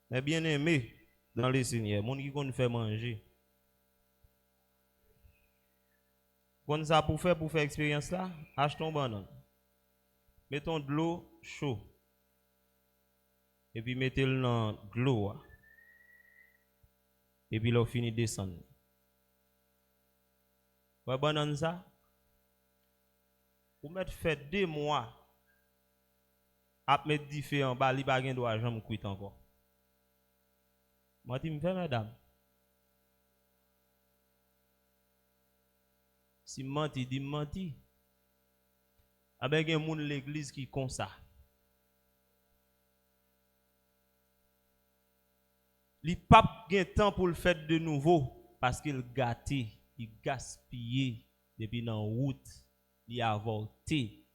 Mais bien aimé dans le Seigneur, monde qui connaît faire manger. Connaît ça pour faire expérience là, achetons banane. Mettons de l'eau chaud. Et puis mettez-le dans de l'eau. Et puis là fini descendre. Ouais banane ça. Ou mettre fait 2 mois à mettre différent ba li pa gen droit jamais cuit encore. Moi ti me fait madame. Si menti dit menti. Avec un monde l'église qui comme ça. Li pas gen temps pour le faire de nouveau parce qu'il gâté, il gaspillé depuis dans route, il a avorté.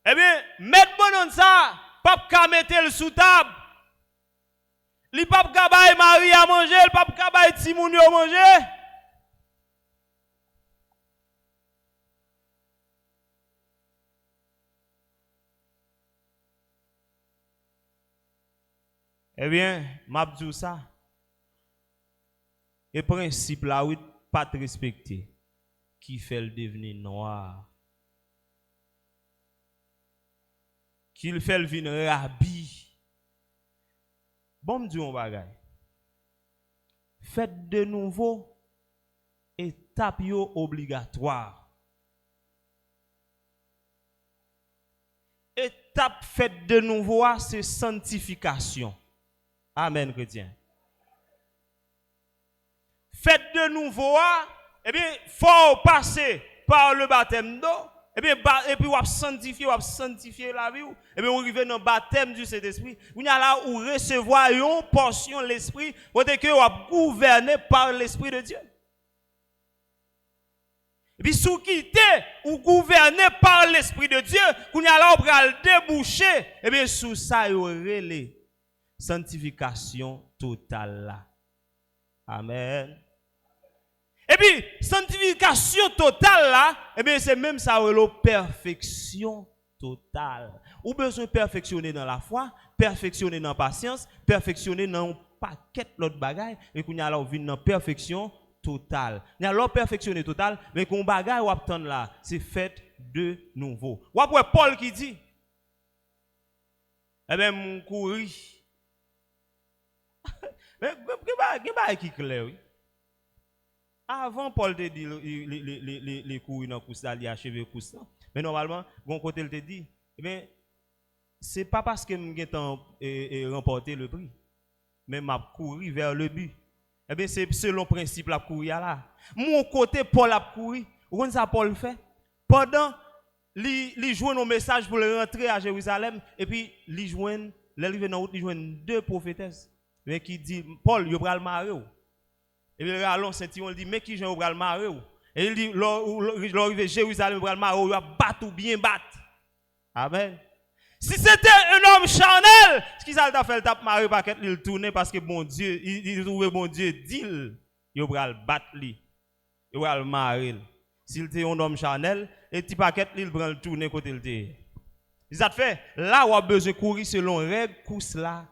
Eh bien, mettre bon ça, pas ka mettre le sous table. Li pas ka bay Marie à manger, le pas ka bay Timoun yo manger. Eh bien, m'a dit ça. Et principe là, oui, pas te respecter. Qui fait le devenir noir? Qui le fait le venir rabi? Bon, me dit on bagay. Faites de nouveau étape yo obligatoire. Étape faite de nouveau, c'est sanctification. Amen, chrétien. Faites de nouveau, eh bien, faut passer par le baptême d'eau, eh bien, et puis, on sanctifier la vie, et bien, on arrive dans le baptême du Saint-Esprit, on y a là où recevoir une portion de l'Esprit, où on gouverné par l'Esprit de Dieu. Et puis, sous quitter ou gouverné par l'Esprit de Dieu, qu'on y a là, on va le déboucher, et bien, sous ça, il y aurait les sanctification totale là. Amen. Et puis, sanctification totale là, eh bien, c'est même ça, la perfection totale. Ou besoin de perfectionner dans la foi, perfectionner dans la patience, perfectionner dans un paquet d'autres bagages, et qu'on y a là, on vient dans la perfection totale. Il y a là, perfectionner totale, mais qu'on bagaille ou attendre là, c'est fait de nouveau. Ou après, Paul qui dit, eh bien, mon courir Mais qui clair, oui. Avant Paul te dit les courir dans course là, il achevé course là. Mais normalement, bon côté il te dit, eh bien c'est pas parce que j'ai remporté le prix, mais m'a couru vers le but. Eh bien c'est selon le principe la courir là. Mon côté Paul a couru, vous voyez ça Paul fait pendant il joue un message pour rentrer à Jérusalem et puis il joint l'arrivée dans route, il joint deux prophétesses mais qui dit Paul il va le marier. Et puis, allons Saint-Timon, il dit, mais qui j'en va le marier? Et il dit, l'arrivée Jérusalem, il va le marier, il va battre ou bien battre. Amen. Si c'était un homme charnel, ce qui ça t'a fait, il t'a marié, parce qu'il tourne, parce que bon Dieu, il trouve bon Dieu, dit, il va le battre, il va le marier. S'il était un homme charnel, et petit paquet, il prend le tourner côté il était. Ça te fait, là, on a besoin de courir selon règle, course là.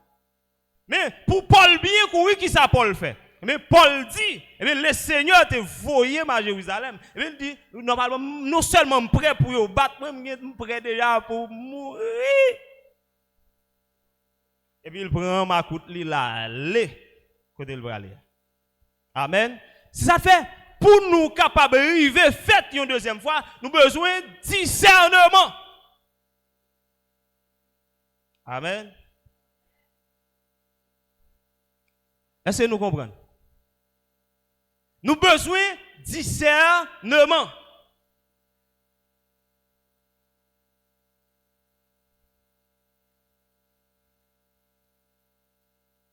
Mais pour Paul bien courir, qui ça Paul fait? Mais Paul dit, le Seigneur te voyé à Jérusalem. Il dit, normalement, non seulement prêt pour vous battre, mais prêt déjà pour mourir. Et puis il prend ma coute, il a allé côté le aller. Amen. Si ça fait, pour nous capables d'arriver fait une deuxième fois, nous avons besoin de discernement. Amen. Est-ce que nous comprenons? Nous avons besoin de discernement.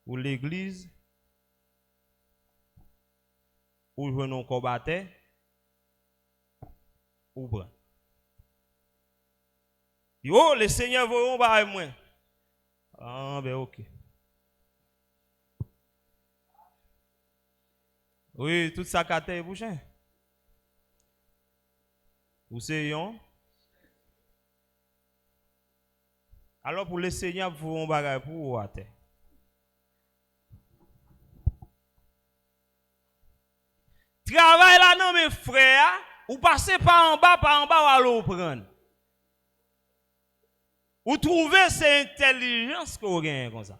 Pour l'église, ou jouer nos combattants, ou prendre. Yo, le Seigneur voyons par moi. Ah, ben ok. Oui, tout ça kate est bouché. Vous savez, alors pour le Seigneur, vous voyons bagage pour vous à terre. Travail là, non, mes frères, ou passez par en bas, ou allez prendre. Ou trouvez cette intelligence que vous gagnez comme ça.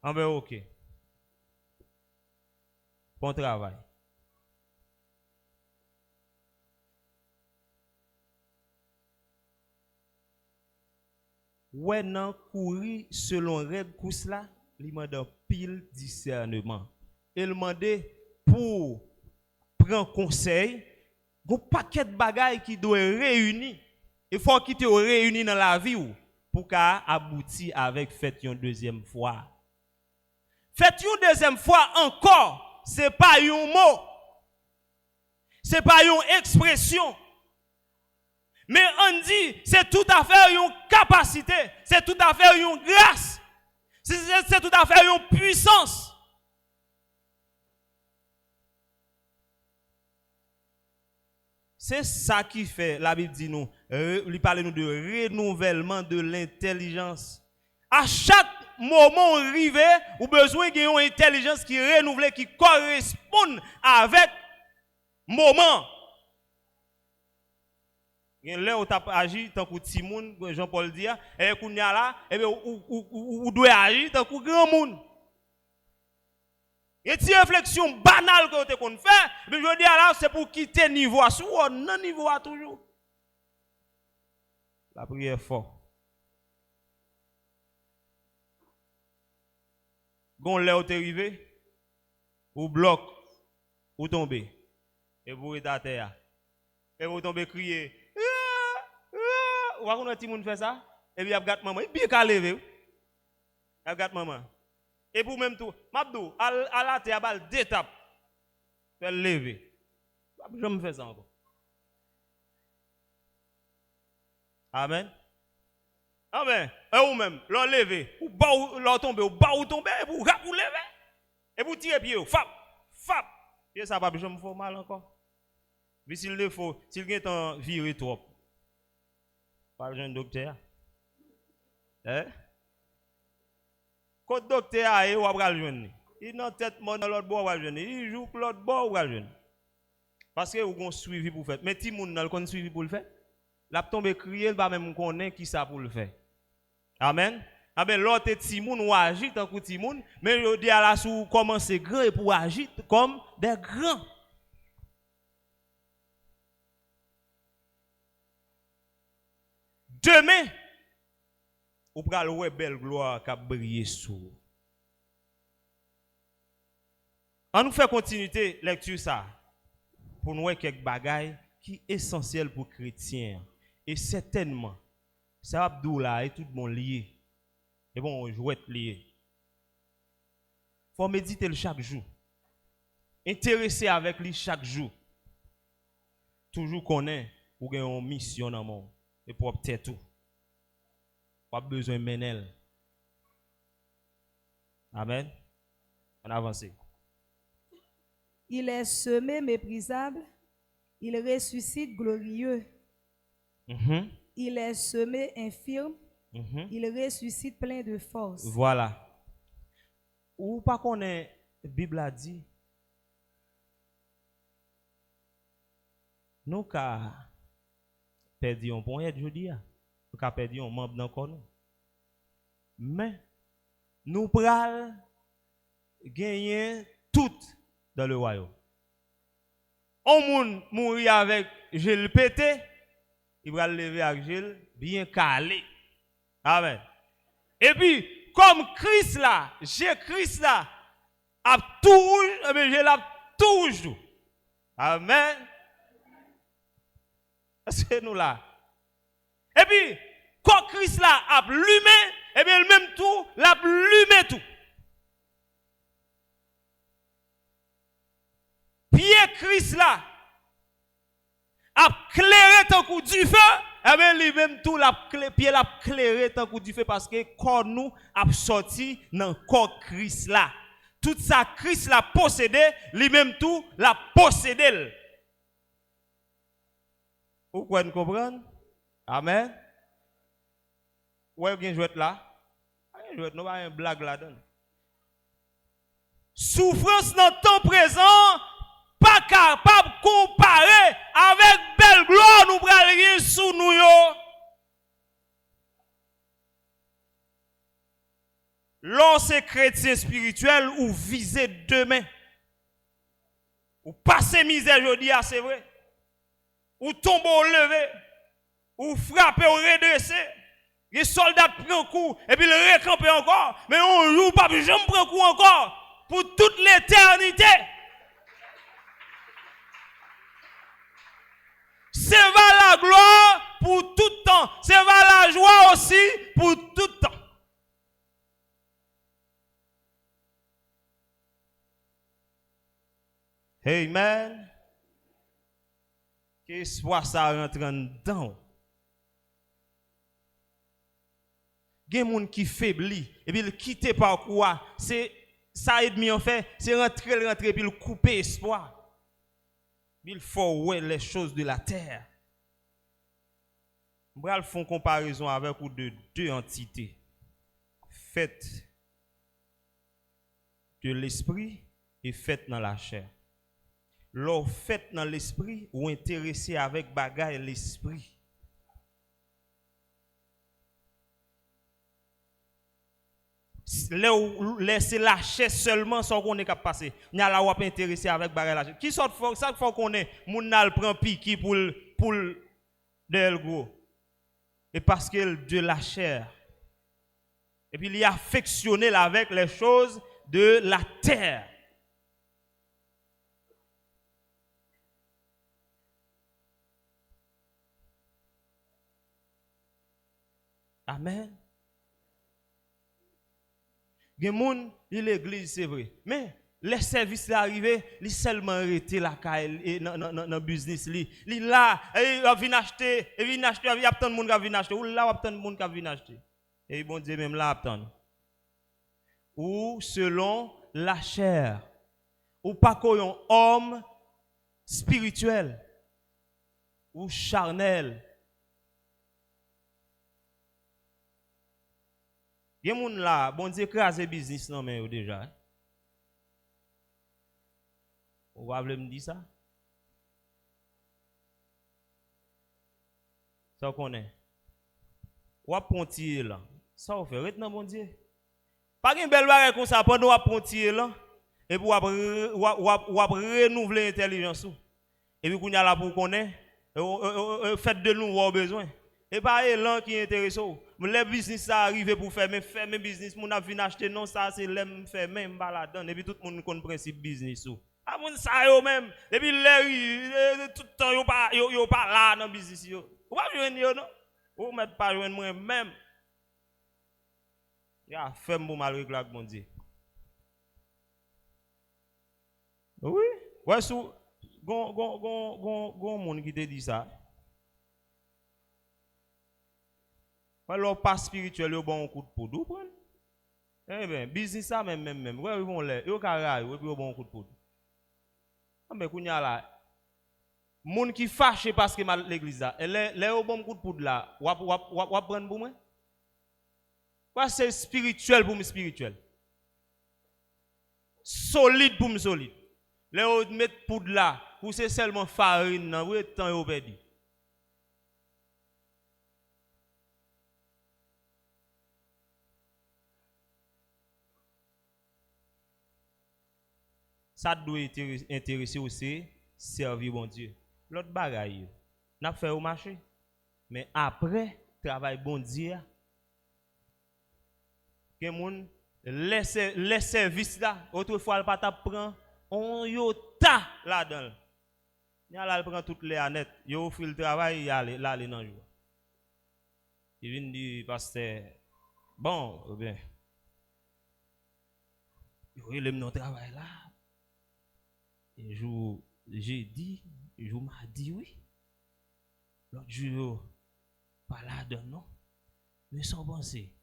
Ah ben ok. Bon travail. Ouais, non, courir selon règle course là, il m'a donné pile discernement. Il m'a dit pour prendre conseil, un paquet de bagailles qui doit réunir. Il faut qu'il te réunisse dans la vie pour qu'à aboutir avec fête une deuxième fois. Fête une deuxième fois encore, c'est pas un mot. C'est pas une expression. Mais on dit, c'est tout à fait une capacité, c'est tout à fait une grâce, c'est tout à fait une puissance. C'est ça qui fait, la Bible dit nous, il parle nous de renouvellement de l'intelligence. À chaque moment où on arrive, on a besoin d'une intelligence qui est renouvelée, qui correspond avec le moment. Là où tu as agi tant que Timoun, Jean-Paul dit, et qu'on y a là, ou doit agir tant que grand monde. Et si réflexion banale que tu fait, mais je dis là, c'est pour quitter le niveau à soi, non niveau à toujours. La prière est forte. Gon là où tu es arrivé, ou bloc, ou tomber, et vous êtes à terre, et vous tombez crier. Ou va qu'on a petit monde fait ça et puis il a gâté maman, il bien qu'à lever. Il a gâté maman. Et pour même tout, Mabdou à la terre balle deux tapes. Fait lever. Je me fais ça encore. Amen. Amen. Et ou même, l'on lever, ou bas ou l'on tomber, ou bas ou tomber et pour rap ou lever. Et pour tirer pied, fap, fap. Et ça va je me fais mal encore. Mais s'il le faut, s'il gagne temps virer trop. Pas le jeune docteur. Hein? Quand le docteur a ou va le jeune. Il n'a tête mon dans l'autre bord ou va le jeune. Il joue l'autre bord ou va le jeune. Parce que vous avez suivi pour faire. Mais si moun n'a pas suivi pour le faire, la tombe crier, il va même connaître qui ça pour le faire. Amen. Ah ben l'autre timoun ou agit tant que timoun, mais je dis à la sou commencer grand et pour agir comme des grands. Demain, ou pral ouais belle gloire qui briller sous. On nous fait continuité lecture ça pour nous voir quelques bagailles qui essentielles pour chrétiens et certainement ça Abdoula et tout le monde lié. Et bon, je vais être lié. Faut méditer le chaque jour. Intéresser avec lui chaque jour. Toujours connaître ou gagne une mission dans mon et pour obtenir tout. Pas besoin de menel. Amen. On avance. Il est semé méprisable, il ressuscite glorieux. Il est semé infirme, il ressuscite plein de force. Voilà. Ou pas connaît Bible a dit nous ka perdu un point aujourd'hui, nous ka perdu un membre dans nous. Mais nous pral gagner tout dans le royaume. On moun mourir avec Gilles pété, il va lever avec Gilles bien calé. Amen. Et puis comme Christ là, Jésus-Christ là a tout rouge, mais je l'a tout rouge. Amen. C'est nous là. Et puis quand Christ là a allumé, et bien le même tout, l'a allumé tout. Pied Christ là a clairé tant coup du feu, et bien lui-même tout la pied l'a clairé tant coup du feu parce que corps nous a sorti dans corps Christ là. Tout ça Christ l'a possédé, lui-même tout l'a possédé. Vous pouvez comprendre? Amen. Ouais, bien joué là. Joué non pas un blague là-dedans. Souffrance dans le temps présent pas capable de comparer avec belle gloire nous prenons sous nous yo. Lorsque chrétien spirituel ou viser demain. Ou passer misère aujourd'hui, c'est vrai. Ou tomber au lever. Ou frapper ou redresser. Les soldats prennent coup et puis le récamper encore. Mais on joue pas, puis jamais prendre coup encore. Pour toute l'éternité. C'est va la gloire pour tout temps. C'est va la joie aussi pour tout temps. Amen. Que soit ça rentre dedans. Il y a des gens qui faiblit et puis il quitte par quoi? C'est ça ennemi en fait, c'est rentrer puis le couper espoir. Il faut ouais les choses de la terre. On va faire une comparaison avec ou de deux entités faites de l'esprit et faites dans la chair. L'or faites dans l'esprit ou intéressé avec bagaille l'esprit. Laissez la chair seulement sans qu'on est capable de passer. N'y a la ou pas intéressé avec bagaille la chair. Qui sort faut ça faut qu'on est moun nan prend piqui pour del gros. Et parce qu'elle de la chair. Et puis il est affectionné avec les choses de la terre. Amen. Gen moun, l'église c'est vrai. Mais les services arrivés, ils seulement arrêté la caille dans business li. Li là, il vient acheter, il y a tant de monde qui vient acheter, ou là il y a tant de monde qui vient acheter. Et bon Dieu même là attend. Ou selon la chair. Ou pas un homme spirituel ou charnel. Il y a des gens là, bon Dieu, écraser business non mais déjà. Vous voulez me dire ça? Ça qu'on est. Ou à Pontier là, Ça on fait retenant bon Dieu. Pas une belle bagarre comme ça pendant on pontier là et puis on renouveler l'intelligence et puis qu'on y a là pour connaître faites de nous vos besoins et pas élan qui intéresse les business ça arrive pour fermer business mon a vinn acheter non ça c'est l'aime fermer m'ba la donne et puis tout le monde connaît principe business ah mon ça yo même et puis les tout temps yo pas là dans business yo ou pas joindre yo non ou mettre pas joindre moi même ya ferme pour mal régler avec mon Dieu. Oui, ouais sou gon monde qui te dit ça. Ouais leur pas spirituel yo bon coup de poudre prendre. Eh ben business ça même ouais ils vont là yo ka raille et puis yo bon coup de poudre. Ah mais kounya là monde qui fâché parce que mal l'église là les yo bon coup de poudre là ou prendre pour moi. Quoi c'est spirituel pour moi spirituel. Solide pour moi solide. Les autres mettent poudre là, pour c'est seulement farine, nan, oui, temps yo perdu. Ça doit intéresser aussi, servir bon Dieu. L'autre bagaille, n'a fait au marché, mais après, travail bon Dieu, que moun les services là, autrefois le pas prend on yo ta là-dedans. Il a prend toutes les annettes, yo offre le travail, il aller là dans jour. Il vient dire pasteur bon, bien. Yo il aime travail là. Et jour jeudi, jour mardi oui. L'autre jour pas là-dedans non. Mais sans penser.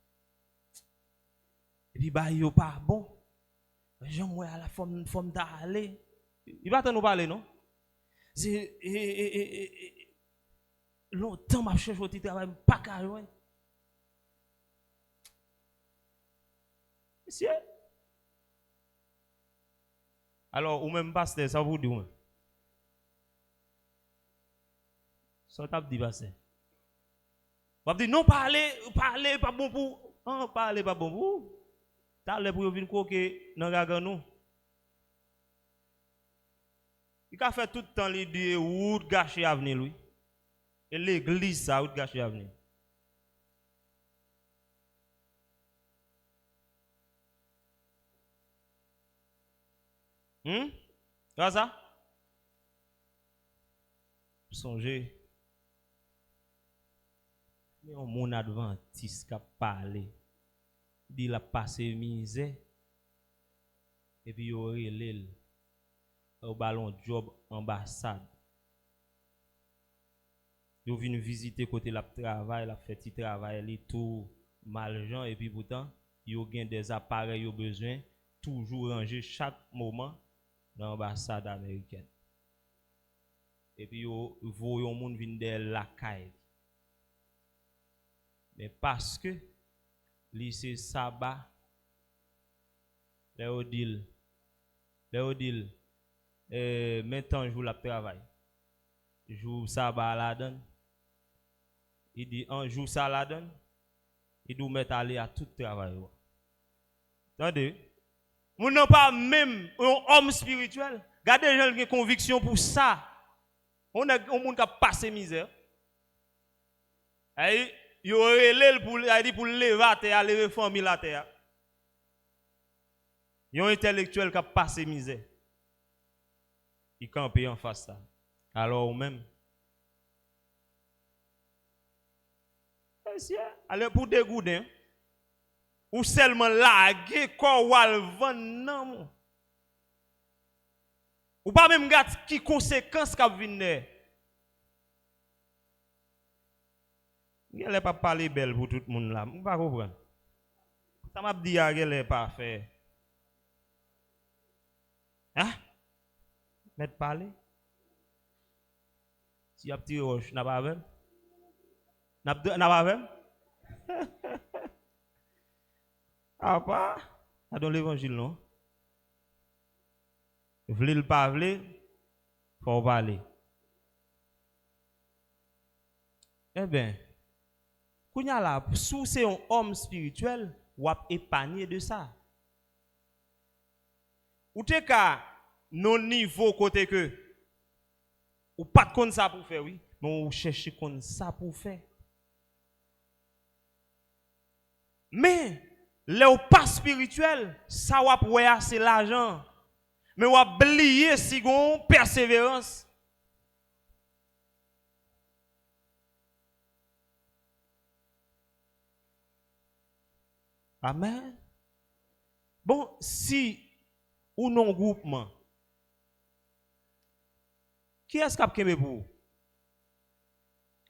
Et puis bah yo pas bon. Jean moi à la forme d'aller. Il va nous parler non? C'est longtemps m'a cherché au travail pas qu'à joindre. Monsieur. Alors ou même pasteur ça vous dit ou ça t'a dit pasteur. Vous dit non parler pas bon pour parler pas bon pour. T'as le pour venir coquer dans gagan nous. Il a fait tout le temps l'idée ou gâcher avenir lui. Et l'église ça ou gâcher avenir. Comme ça? Songez. Mais on mon adventiste qui a parlé. Il a passé misère. Et puis il aurait l'île. Au ballon job ambassade. Yo vinn visiter côté la travail, la fait petit travail, les tout malgens et puis pourtant yo gen des appareils yo besoin toujours ranger chaque moment dans l'ambassade américaine. Et puis yo voyon moun vinn de la caille. Mais parce que lycée sabbat les odil maintenant jour la travail. Jour sabbat la donne. Il dit un jour ça la donne. Il doit mettre aller à tout travail. Attendez. Moun n'a pas même un homme spirituel. Gardez les gens qui ont conviction pour ça. On a un monde qui a passé misère. Et il aurait l'aile pour lever à terre, lever famille à terre. Il y a un intellectuel qui a passé misère. Il campe en face ça. Alors même. Allez pour dégoûter. Ou seulement laguer quoi wal vendre. Ou pas même gâte qui conséquence qu'a venir. Il n'est pas parler belle pour tout le monde là. Je ne pas comprendre. Ça m'a dit qu'elle n'est pas fait. Hein? Mettre parler. Si y a petit roche, n'a pas avec? N'a pas avec? Ah pas? Dans l'évangile non? V'lez le pas v'lez, faut parler. Eh bien, Kounya là, sous c'est un homme spirituel, ou a épargné de ça. Ou te ka non niveau côté que ou pas de kon ça pour faire oui, mais ou chercher kon ça pour faire. Mais le ou pas spirituel, ça ou ouais c'est l'argent. Mais ou oublier si gon persévérance. Amen. Bon, si ou non groupement, qui est-ce qui a kembe pour?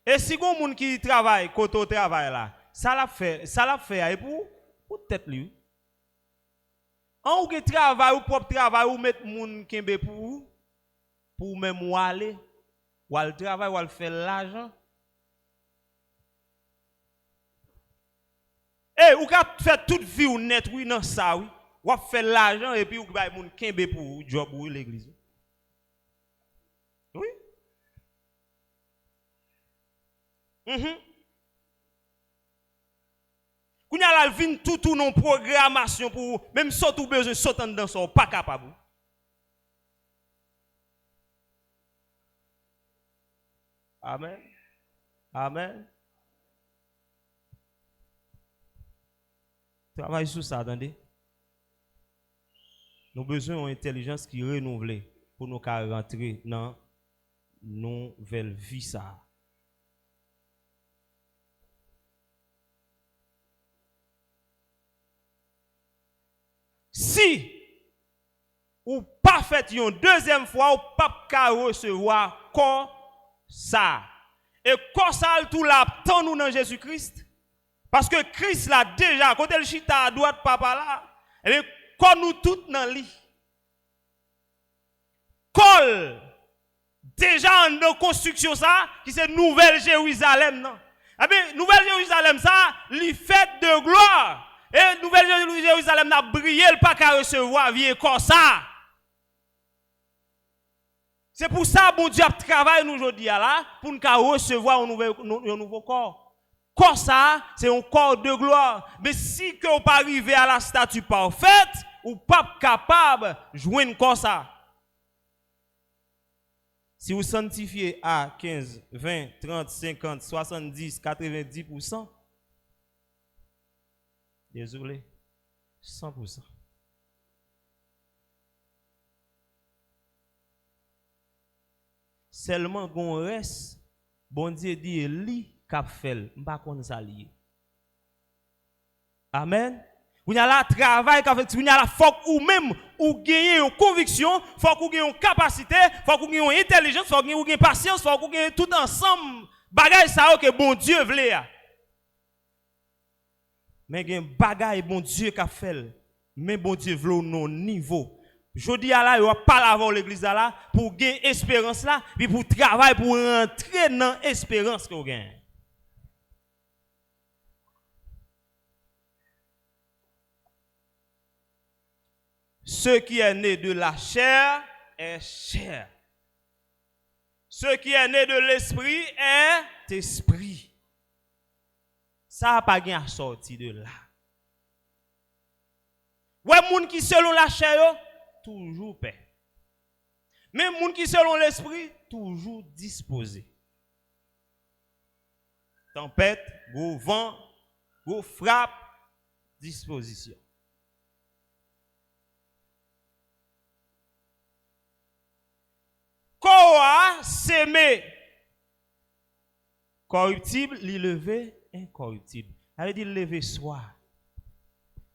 Et si gon moun qui travaille, côté travail là, ça l'a fait et pour tête lui. En ou qui travaille ou propre travail ou mettre moun kembe pour même ou aller ou al travail ou al faire l'argent. Eh, ou ka fait toute vie ou net oui dans ça oui. Ou a fait l'argent et puis ou bay moun kembe pour job ou l'église. Oui. Kounya la vin tout non programmation pour même saute ou besoin sauter dans ça pas capable. Amen. Amen. Travaille sur ça, attendez. Nous avons besoin d'une intelligence qui est renouvelée pour nous rentrer dans une nouvelle vie. Ça. Si ou pas fait une deuxième fois, ou pas recevoir comme ça. Et comme ça, tout l'attend nous dans Jésus-Christ. Parce que Christ l'a déjà, quand il chita à droite, papa là, et bien, quand nous tous dans lit, col, déjà en construction ça, qui c'est Nouvelle Jérusalem, non? Eh bien, Nouvelle Jérusalem, ça, les fêtes de gloire. Et Nouvelle Jérusalem n'a brillé, le pas qu'à recevoir, vieux comme ça. C'est pour ça, bon Dieu, travaille nous aujourd'hui là, pour nous recevoir un nouveau corps. Corps ça, c'est un corps de gloire. Mais si que vous pas arrivé à la statue parfaite, ou pas capable de jouer un corps ça. Si vous sanctifiez à 15, 20, 30, 50, 70, 90%, désolé, 100%. Seulement qu'on reste, bon Dieu dit, li cap fait, m'pa konn ça lié. Amen. Vous y a la travail qu'a fait, vous y a la faut ou même ou gagner une conviction, faut que vous gagner une capacité, faut que vous gagner une intelligence, faut que vous gagner patience, faut que vous gagner tout ensemble bagay ça que bon Dieu veut. Mais gen bagay bon Dieu qu'a fait, mais bon Dieu veut non niveau. Jodi a là, yo pas avant l'église là pour gagner espérance là, puis pour travailler pour rentrer dans espérance que vous gagnez. Ce qui est né de la chair est chair. Ce qui est né de l'esprit est esprit. Ça n'a pas bien sorti de là. Ouais, moun qui selon la chair, toujours paix. Mais moun qui selon l'esprit, toujours disposé. Tempête, gros vent, gros frappe, disposition. Koa s'aimer corruptible, li lever incorruptible. Ça veut dire lever soi.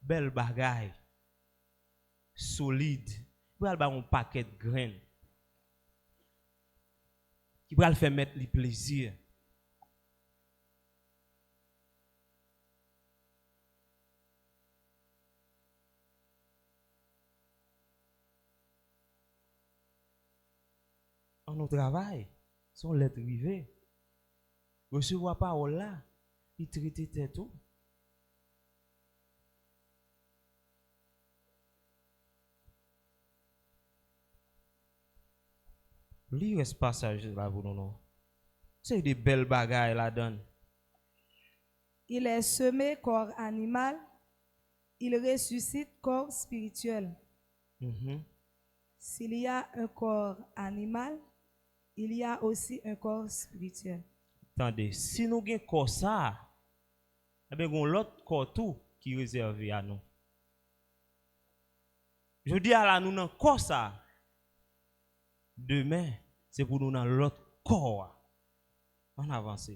Belle bagaille. Solide. Pour aller un paquet de graines. Qui va le faire mettre le plaisir. En notre travail, son lettre rivée. Recevoir parole là, il traite tout. Lire ce passage là pour nous. C'est des belles bagailles là-dedans. Il est semé corps animal, il ressuscite corps spirituel. Mhm. S'il y a un corps animal, il y a aussi un corps spirituel. Attendez, si nous avons corps ça, eh bien, nous l'autre corps tout qui est réservé à nous. Je dis à la nous dans corps ça. Demain, c'est pour nous dans l'autre corps. On avance.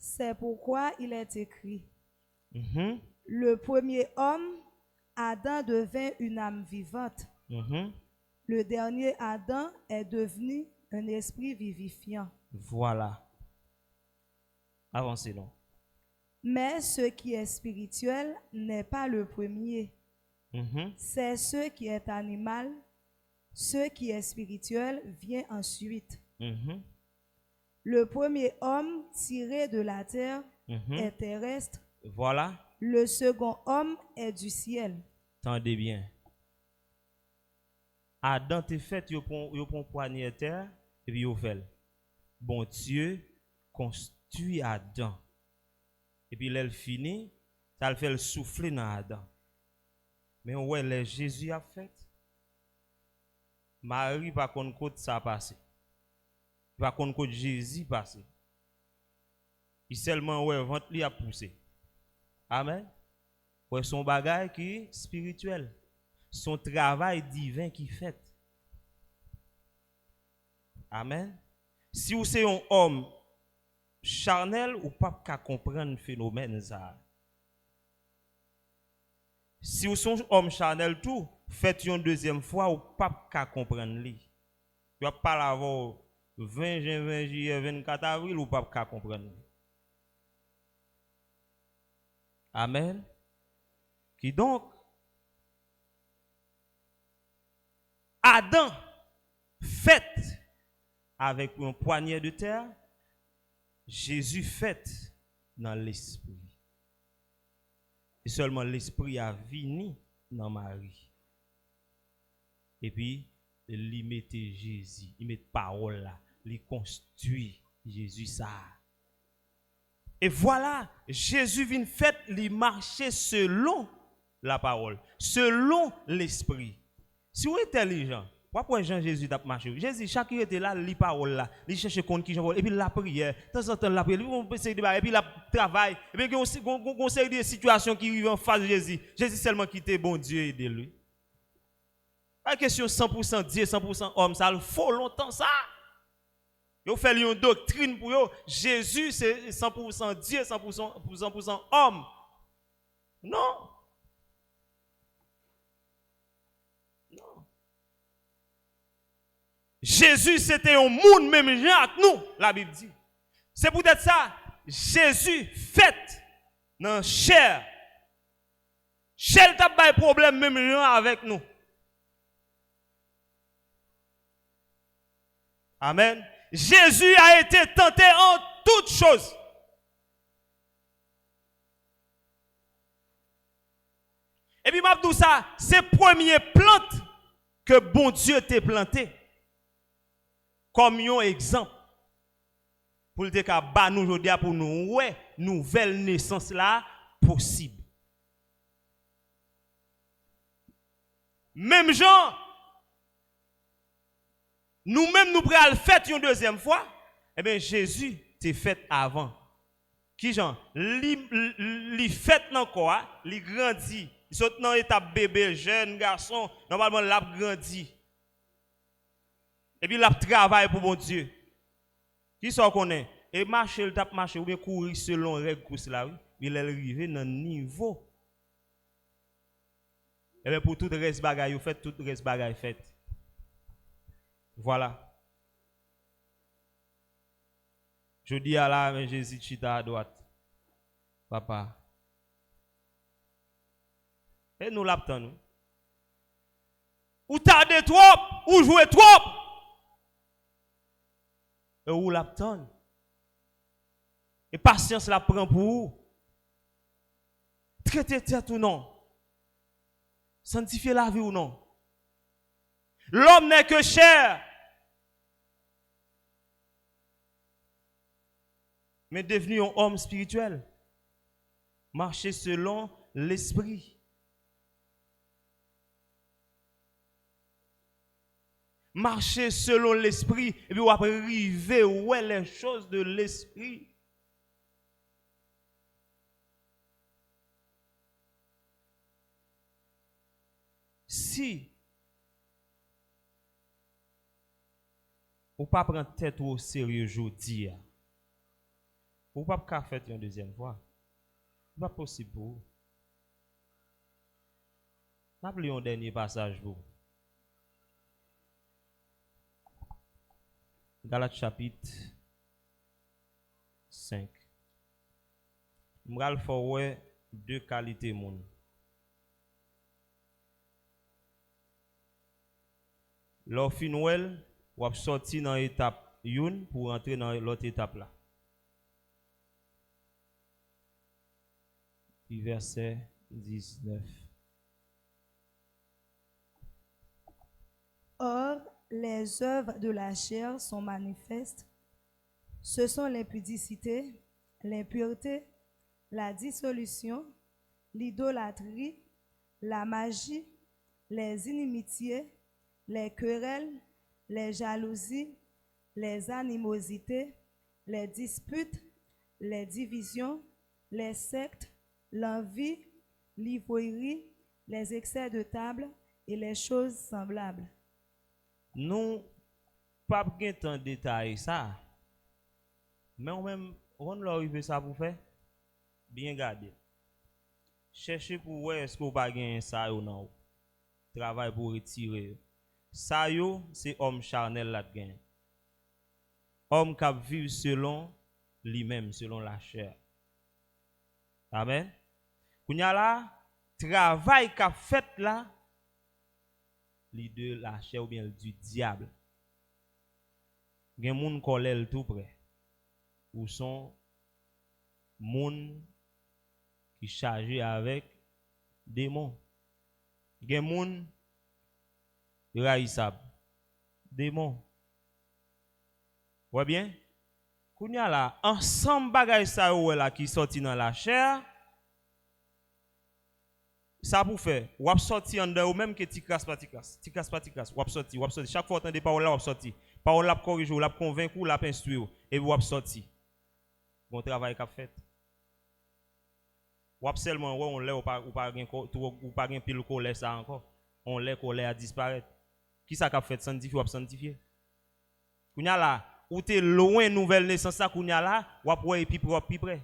C'est pourquoi il est écrit, Mhm. le premier homme, Adam, devint une âme vivante. Mhm. Le dernier Adam est devenu un esprit vivifiant. Voilà. Avancez donc. Mais ce qui est spirituel n'est pas le premier. Mhm. C'est ce qui est animal. Ce qui est spirituel vient ensuite. Mhm. Le premier homme tiré de la terre Mhm. est terrestre. Voilà. Le second homme est du ciel. Tendez bien. Adam te fait, yo pon poignée terre, et puis yo fait. Bon Dieu construit Adam. Et puis l'elle fini, ça le fait le souffler dans Adam. Mais ouais, le Jésus a fait. Marie par contre côté ça passé. Par contre côté Jésus passé. Il seulement ouais ventre lui a poussé. Amen. Ouais son bagage qui est spirituel. Son travail divin qui fait. Amen. Si vous êtes un homme charnel, ou pas qu'à comprendre le phénomène ça. Si vous êtes un homme charnel tout, faites une deuxième fois ou pas qu'à comprendre lui. Tu vas pas l'avoir 20 juin, 20 juillet, 24 avril ou pas qu'à comprendre. Amen. Qui donc Adam fait avec un poignet de terre, Jésus fait dans l'esprit. Et seulement l'esprit a venu dans Marie. Et puis, il mettait Jésus, il met parole là, il construit Jésus ça. Et voilà, Jésus vient fait, il marcher selon la parole, selon l'esprit. Si vous êtes intelligent, pourquoi Jean-Jésus t'a marché? Jésus, chaque jour était là, lit parole là, il cherche compte qui et puis la prière, de temps en temps la prière, et puis la travail, et puis il y a une série de situations qui arrivent en face de Jésus. Jésus seulement quitté bon Dieu et aidé lui. Pas question 100% Dieu, 100% homme, ça le faut longtemps ça. Vous faites une doctrine pour eux. Jésus c'est 100% Dieu, 100% homme. Non. Jésus, c'était un monde même genre que nous, la Bible dit. C'est peut-être ça. Jésus fait dans chair. Chair n'a pas de problème même genre avec nous. Amen. Jésus a été tenté en toutes choses. Et puis, m'a dit ça, c'est première plante que bon Dieu t'a planté. Comme un exemple pour le dire nous aujourd'hui pour nous ouais nouvelle naissance là possible. Même gens nous-mêmes nous prêts à le faire une deuxième fois, eh bien Jésus t'est fait avant. Qui gens li fait dans quoi, li grandi, il saute dans étape bébé, jeune garçon, normalement l'a grandi. Et puis, il a travaillé pour mon Dieu. Qui sont qu'on est? Et marcher, il tape marcher, ou bien courir selon les règles course là, oui. Il est arrivé dans le niveau. Et bien, pour tout le reste bagaille, vous faites tout le reste bagaille fait. Voilà. Je dis à la mais Jésus chita à droite. Papa. Et nous l'attendons. Ou tardez trop, ou jouez trop. Et où l'attend. Et patience la prend pour vous. Traitez tête ou non. Sanctifier la vie ou non. L'homme n'est que chair. mais devenu un homme spirituel. Marcher selon l'esprit. Marcher selon l'esprit, et puis on va arriver où est les choses de l'esprit. Si ou pas prendre tête au sérieux aujourd'hui, ou pas faire une deuxième fois, c'est pas possible pour vous. N'appelons un dernier passage pour vous. Galates chapitre 5. Je vais faire deux qualités monde. L'offre finouel ou a sorti dans l'étape 1 pour entrer dans l'autre étape là. Puis verset 19. Or, les œuvres de la chair sont manifestes. Ce sont l'impudicité, l'impureté, la dissolution, l'idolâtrie, la magie, les inimitiés, les querelles, les jalousies, les animosités, les disputes, les divisions, les sectes, l'envie, l'ivrognerie, les excès de table et les choses semblables. Nous pas bien tant détail ça. Mais on même on l'arrive ça pour faire bien garder. Cherchez pour voir est-ce qu'on pas gain ça ou non. Travail pour retirer. Ça yo c'est homme charnel là gain. Homme qui vit selon lui-même, selon la chair. Amen. Kounya là travail qu'a fait là les de la chair ou bien du diable. Gen moun kolel tout près. Ou sont moun qui chargé avec démons. Gen moun raïsab. Démons. Ouais bien? Kounya là ensemble bagay sa ou là qui sorti dans la chair. Ça pour faire, ou ap sorti en dedans ou même que ti casse pas, ou ap sorti, chaque fois entendre parole là ou ap sorti. Parole là corriger ou la convaincre ou la instruire et ou ap sorti. Bon travail qu'a fait. Ou ap seulement ouais on l'a ou pas gain pile colère ça encore. On l'a colère à disparaître. Qui ça qu'a fait sanctifier ou ap sanctifier? Kounya là, ou t'es loin nouvelle naissance ça kounya là, ou ap ouais puis propre puis près.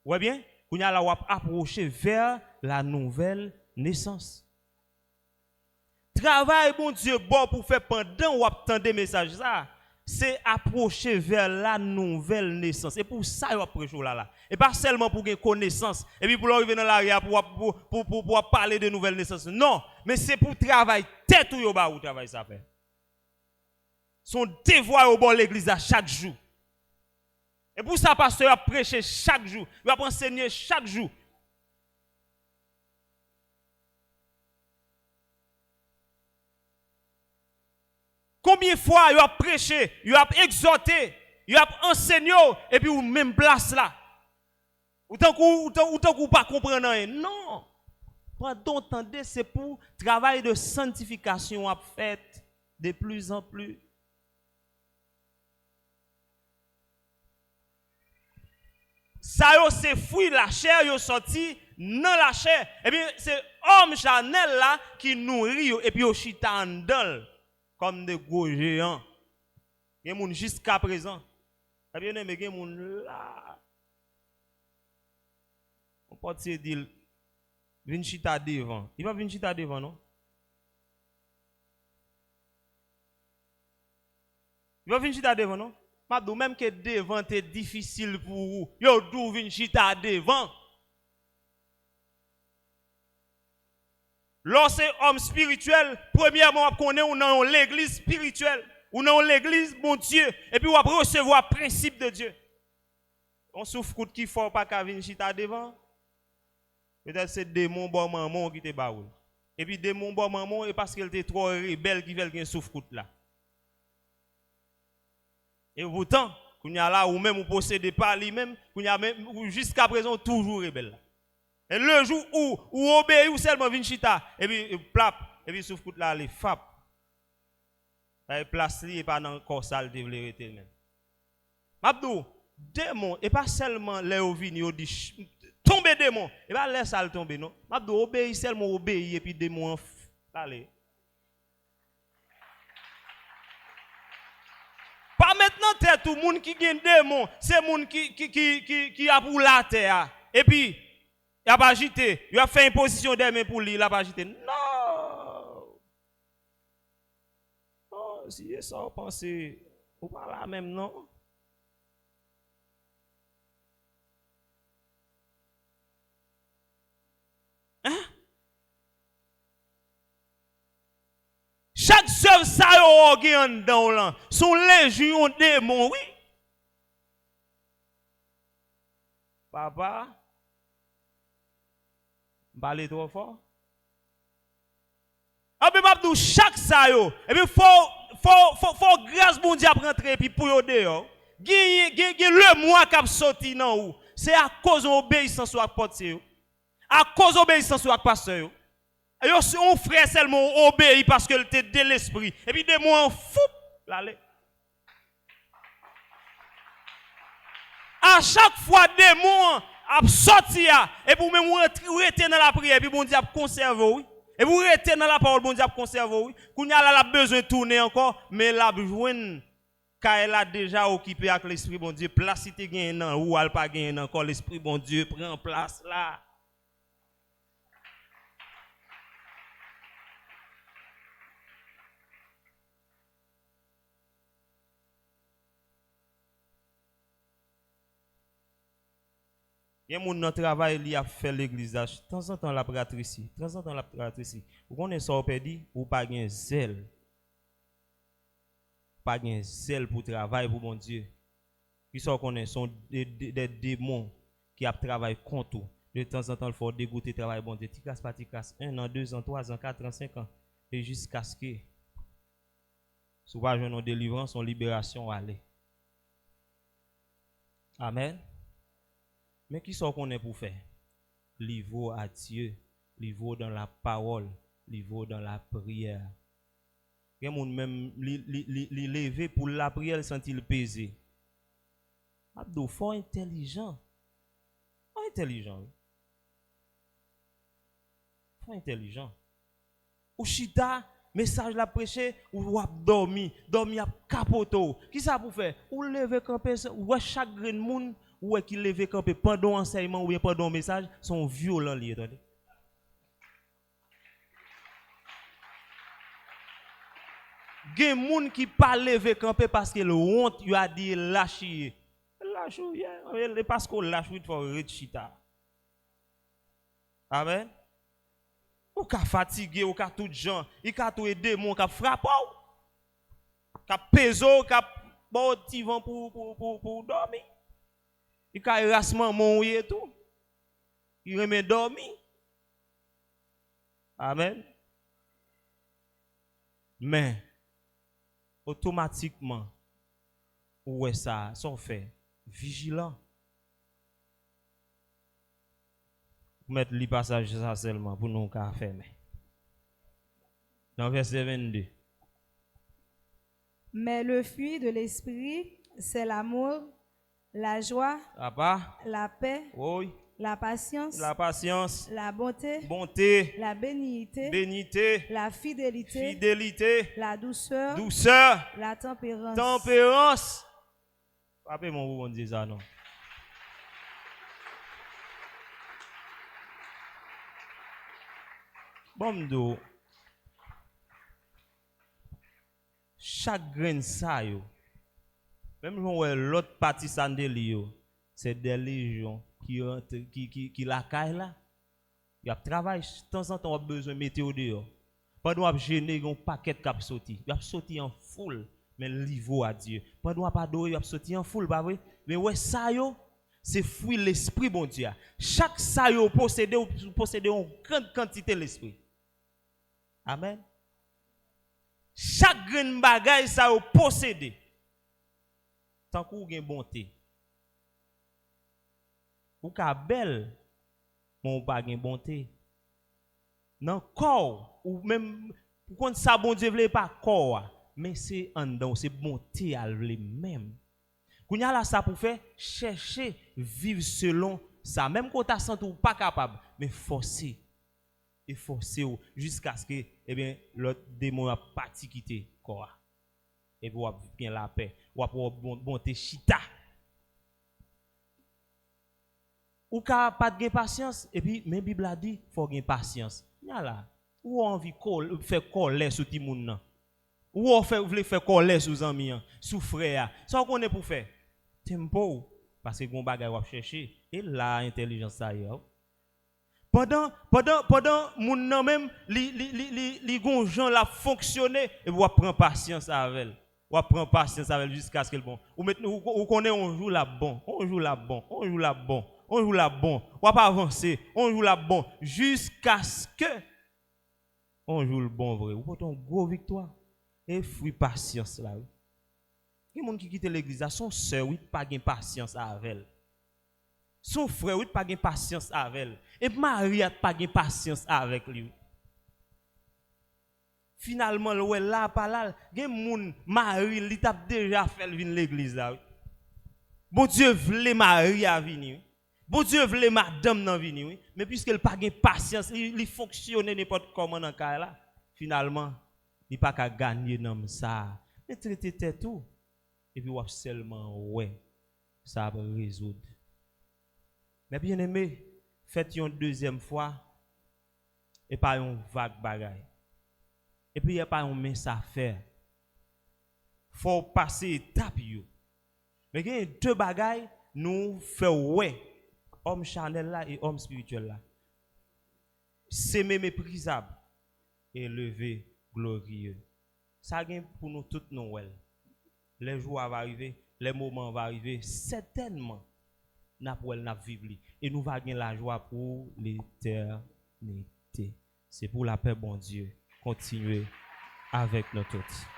Ouais bien? Kounya là ou ap approcher vers la nouvelle naissance. Travail bon Dieu bon pour faire pendant ou attendre message ça, c'est approcher vers la nouvelle naissance. Et pour ça ou prêcher là. Et pas seulement pour gagner connaissance et puis pour arriver dans l'arrière pour parler de nouvelle naissance. Non, mais c'est pour travailler tête ou ba ou travail ça fait. Son devoir au bon l'église à chaque jour. Et pour ça pasteur a prêché chaque jour, il va enseigner chaque jour. Combien de fois il a prêché, il a exhorté, il a enseigné, et puis ou même place là. Autant qu'on pas comprendre rien. Non. Pendant entendez, c'est pour travail de sanctification à fait de plus en plus. Ça yo c'est fruit la chair yo sorti dans la chair. Et bien c'est homme charnel là qui nourrit yo, et puis yo chita en dedans. Comme des gros géants. Il y a des gens jusqu'à présent. Et bien, il y a des gens là. On peut se dire, vin chita devant. Il va venir chita devant, non? Il va venir chita devant, non? Madou, même que devant est difficile pour vous. Yo, d'où vin chita devant? Lorsque homme spirituel, premièrement, on connaît ou dans l'église spirituelle, ou dans l'église, mon Dieu, et puis on va recevoir le principe de Dieu. On souffre coup qui faut pas qu'à venir chita devant. Peut-être c'est démon bon maman qui te baoul. Et puis démon bon maman et parce qu'elle était trop rebelle qui veut qu'un souffre coup là. Et pourtant, qu'on y a là ou même ou possédé par lui-même, qu'on y a même jusqu'à présent toujours rebelle. Et le jour où obéit ou seulement vin chita et puis plap et puis souffle là les fap. Ça place li et pas dans corps sale de vérité même. Mabdou, démon et pas seulement les ovini ou dit tomber démon et pas laisse ça tomber non. Mabdou obéit seulement obéit et puis démon allez. Pas maintenant tête tout monde qui gagne démon, c'est monde qui a pour la terre et puis il a pas agité, il a fait une position des mains pour lui, il a pas agité. Non. Oh, si ça vous pensez ou pas là même non. Hein? Chaque œuvre ça yo gen dans là, sont légion démon, oui. Papa, parler trop fort. Ah ben m'abdou chaque ça yo, et puis faut grâce bon Dieu pour rentrer puis pour yo dehors. Gagner le mois qui a sorti nan ou, c'est à cause d'obéissance ou à porte yo. À cause d'obéissance ou à pasteur yo. Et on frère seulement obéit parce que était de l'esprit. Et puis des mots en fou. À chaque fois des mots a sorti et pour même rester dans la prière et puis bon Dieu a conservé oui. Et vous rester dans la parole bon Dieu a conservé oui. Kounya la besoin de tourner encore mais la joindre car elle a déjà occupé avec l'esprit bon Dieu place si tu gagne ou elle pas gagne encore l'esprit bon Dieu prend place là. Il y a des gens qui travail qui a fait l'église. De temps en temps, la pratricie. De temps en temps, la pratricie. Vous connaissez ça, vous dit, ou pas de zèle. Pas de zèle pour travailler pour mon Dieu. Qui sont des démons qui ont travaillé contre vous. De temps en temps, il faut dégoûter le travail, bon Dieu. Tu casses pas, tu casses 1 an, 2 ans, 3 ans, 4 ans, 5 ans. Et jusqu'à ce que, souvent, je n'ai délivrance, en libération, aller. Amen. Mais qui sont qu'on est pour faire? Livre à Dieu, livre dans la parole, livre dans la prière. Il y a même li lever pour la prière sans il peser. Abdou, fort intelligent. Fort intelligent. Fort intelligent. Ou chita, message la prêcher, ou wap dormi à capoto. Qui ça pour faire? Ou lever camper, ou chaque grain moun ou qui lever camper pendant enseignement ou bien pendant message sont violents liés, attendez. Gen moun qui pas lever camper parce que le honte il a dit lâcher. Lâcher parce qu'on lâche il faut rechita. Amen. Ou ka fatigué ou ka tout gens, il ka tout aider mon ka frappe ka peso ka bon petit vent pour dormir. Il ka erasement mon et tout. Il remet dormir. Amen. Mais automatiquement ouais ça fait vigilant. Mettre le passage ça seulement pour nous qu'à fermer. Dans verset 22. Mais le fruit de l'esprit, c'est l'amour, la joie, la paix, oui. la patience, la bonté, la bénignité, la fidélité, la douceur, la tempérance. Papé mon bon Dieu ça non. Bon chaque grain ça yo. Même l'autre partie sandeli yo, c'est des légions qui la caille là. Il y a travail de temps en temps on a besoin de mettre au dehors. Pendant on gêner un paquet cap sorti. Il a sorti en foule mais niveau à Dieu. Pendant on pas adorer, il a sorti en foule pas vrai? Mais ouais ça yo c'est fruit l'esprit bon Dieu. Chaque ça yo posséder une grande quantité l'esprit. Amen. Chaque grain bagage ça yo posséder. tant qu'on gen bonté. Ou ka belle, mon pas gen bonté. Dans corps ou même pour qu'on ça bon Dieu vle pas corps, mais c'est en dedans, c'est bonté à vle même. Kounya là ça pour faire chercher vivre selon ça même quand tu sens ou pas capable, mais forcer et forcer jusqu'à ce que eh bien l'autre démon a pas quitter corps. Et puis ou bien la paix, ou pour bonté chita. Ou ka pas de patience et puis même Bible a dit faut gain patience. Ya là, ou envie faire colère sur ti moun nan. Ou voulez faire colère sur ami, sur frère. Ça qu'on est pour faire. Tempo parce que gon bagay ou chercher et la intelligence ça y est. Pendant moun nan même li gon gens la fonctionner et ou prend patience avec elle. Ou prend patience avec jusqu'à ce qu'elle bon. Ou connaît on joue la bon, on joue la bon, on joue la bon. On joue la bon, on va pas avancer, on joue la bon jusqu'à ce que on joue le bon vrai. Ou peut-on gros victoire et fruit patience là. Il y a des gens qui quittent l'église, son sœur oui pas gain patience avec elle. Son frère oui pas gain patience avec elle. Et Marie a pas gain patience avec lui. Finalement le là pas là, gen moun Marie li t'a déjà fait venir l'église là. Bon Dieu voulait Marie à venir. Bon Dieu voulait madame nan vini, oui. Mais puisqu'elle pas gain patience, il fonctionne n'importe comment dans cas là. Finalement, il pas qu'à gagner dans ça. Mais traiter tête tout. Et puis seulement ouais, ça va résoudre. Mais bien aimé, faites une deuxième fois et pas une vague bagaille. Et puis il y a pas un mince affaire. Faut passer étape yo. Mais il y a deux bagailles nous fait ouais. Homme charnel là et homme spirituel là. S'aimer méprisable et lever glorieux. Ça gagne pour nous toutes Noël. Les jours vont arriver, les moments vont arriver, certainement n'a vivre et nous va gagner la joie pour l'éternité. C'est pour la paix bon Dieu. Continuez avec notre autre.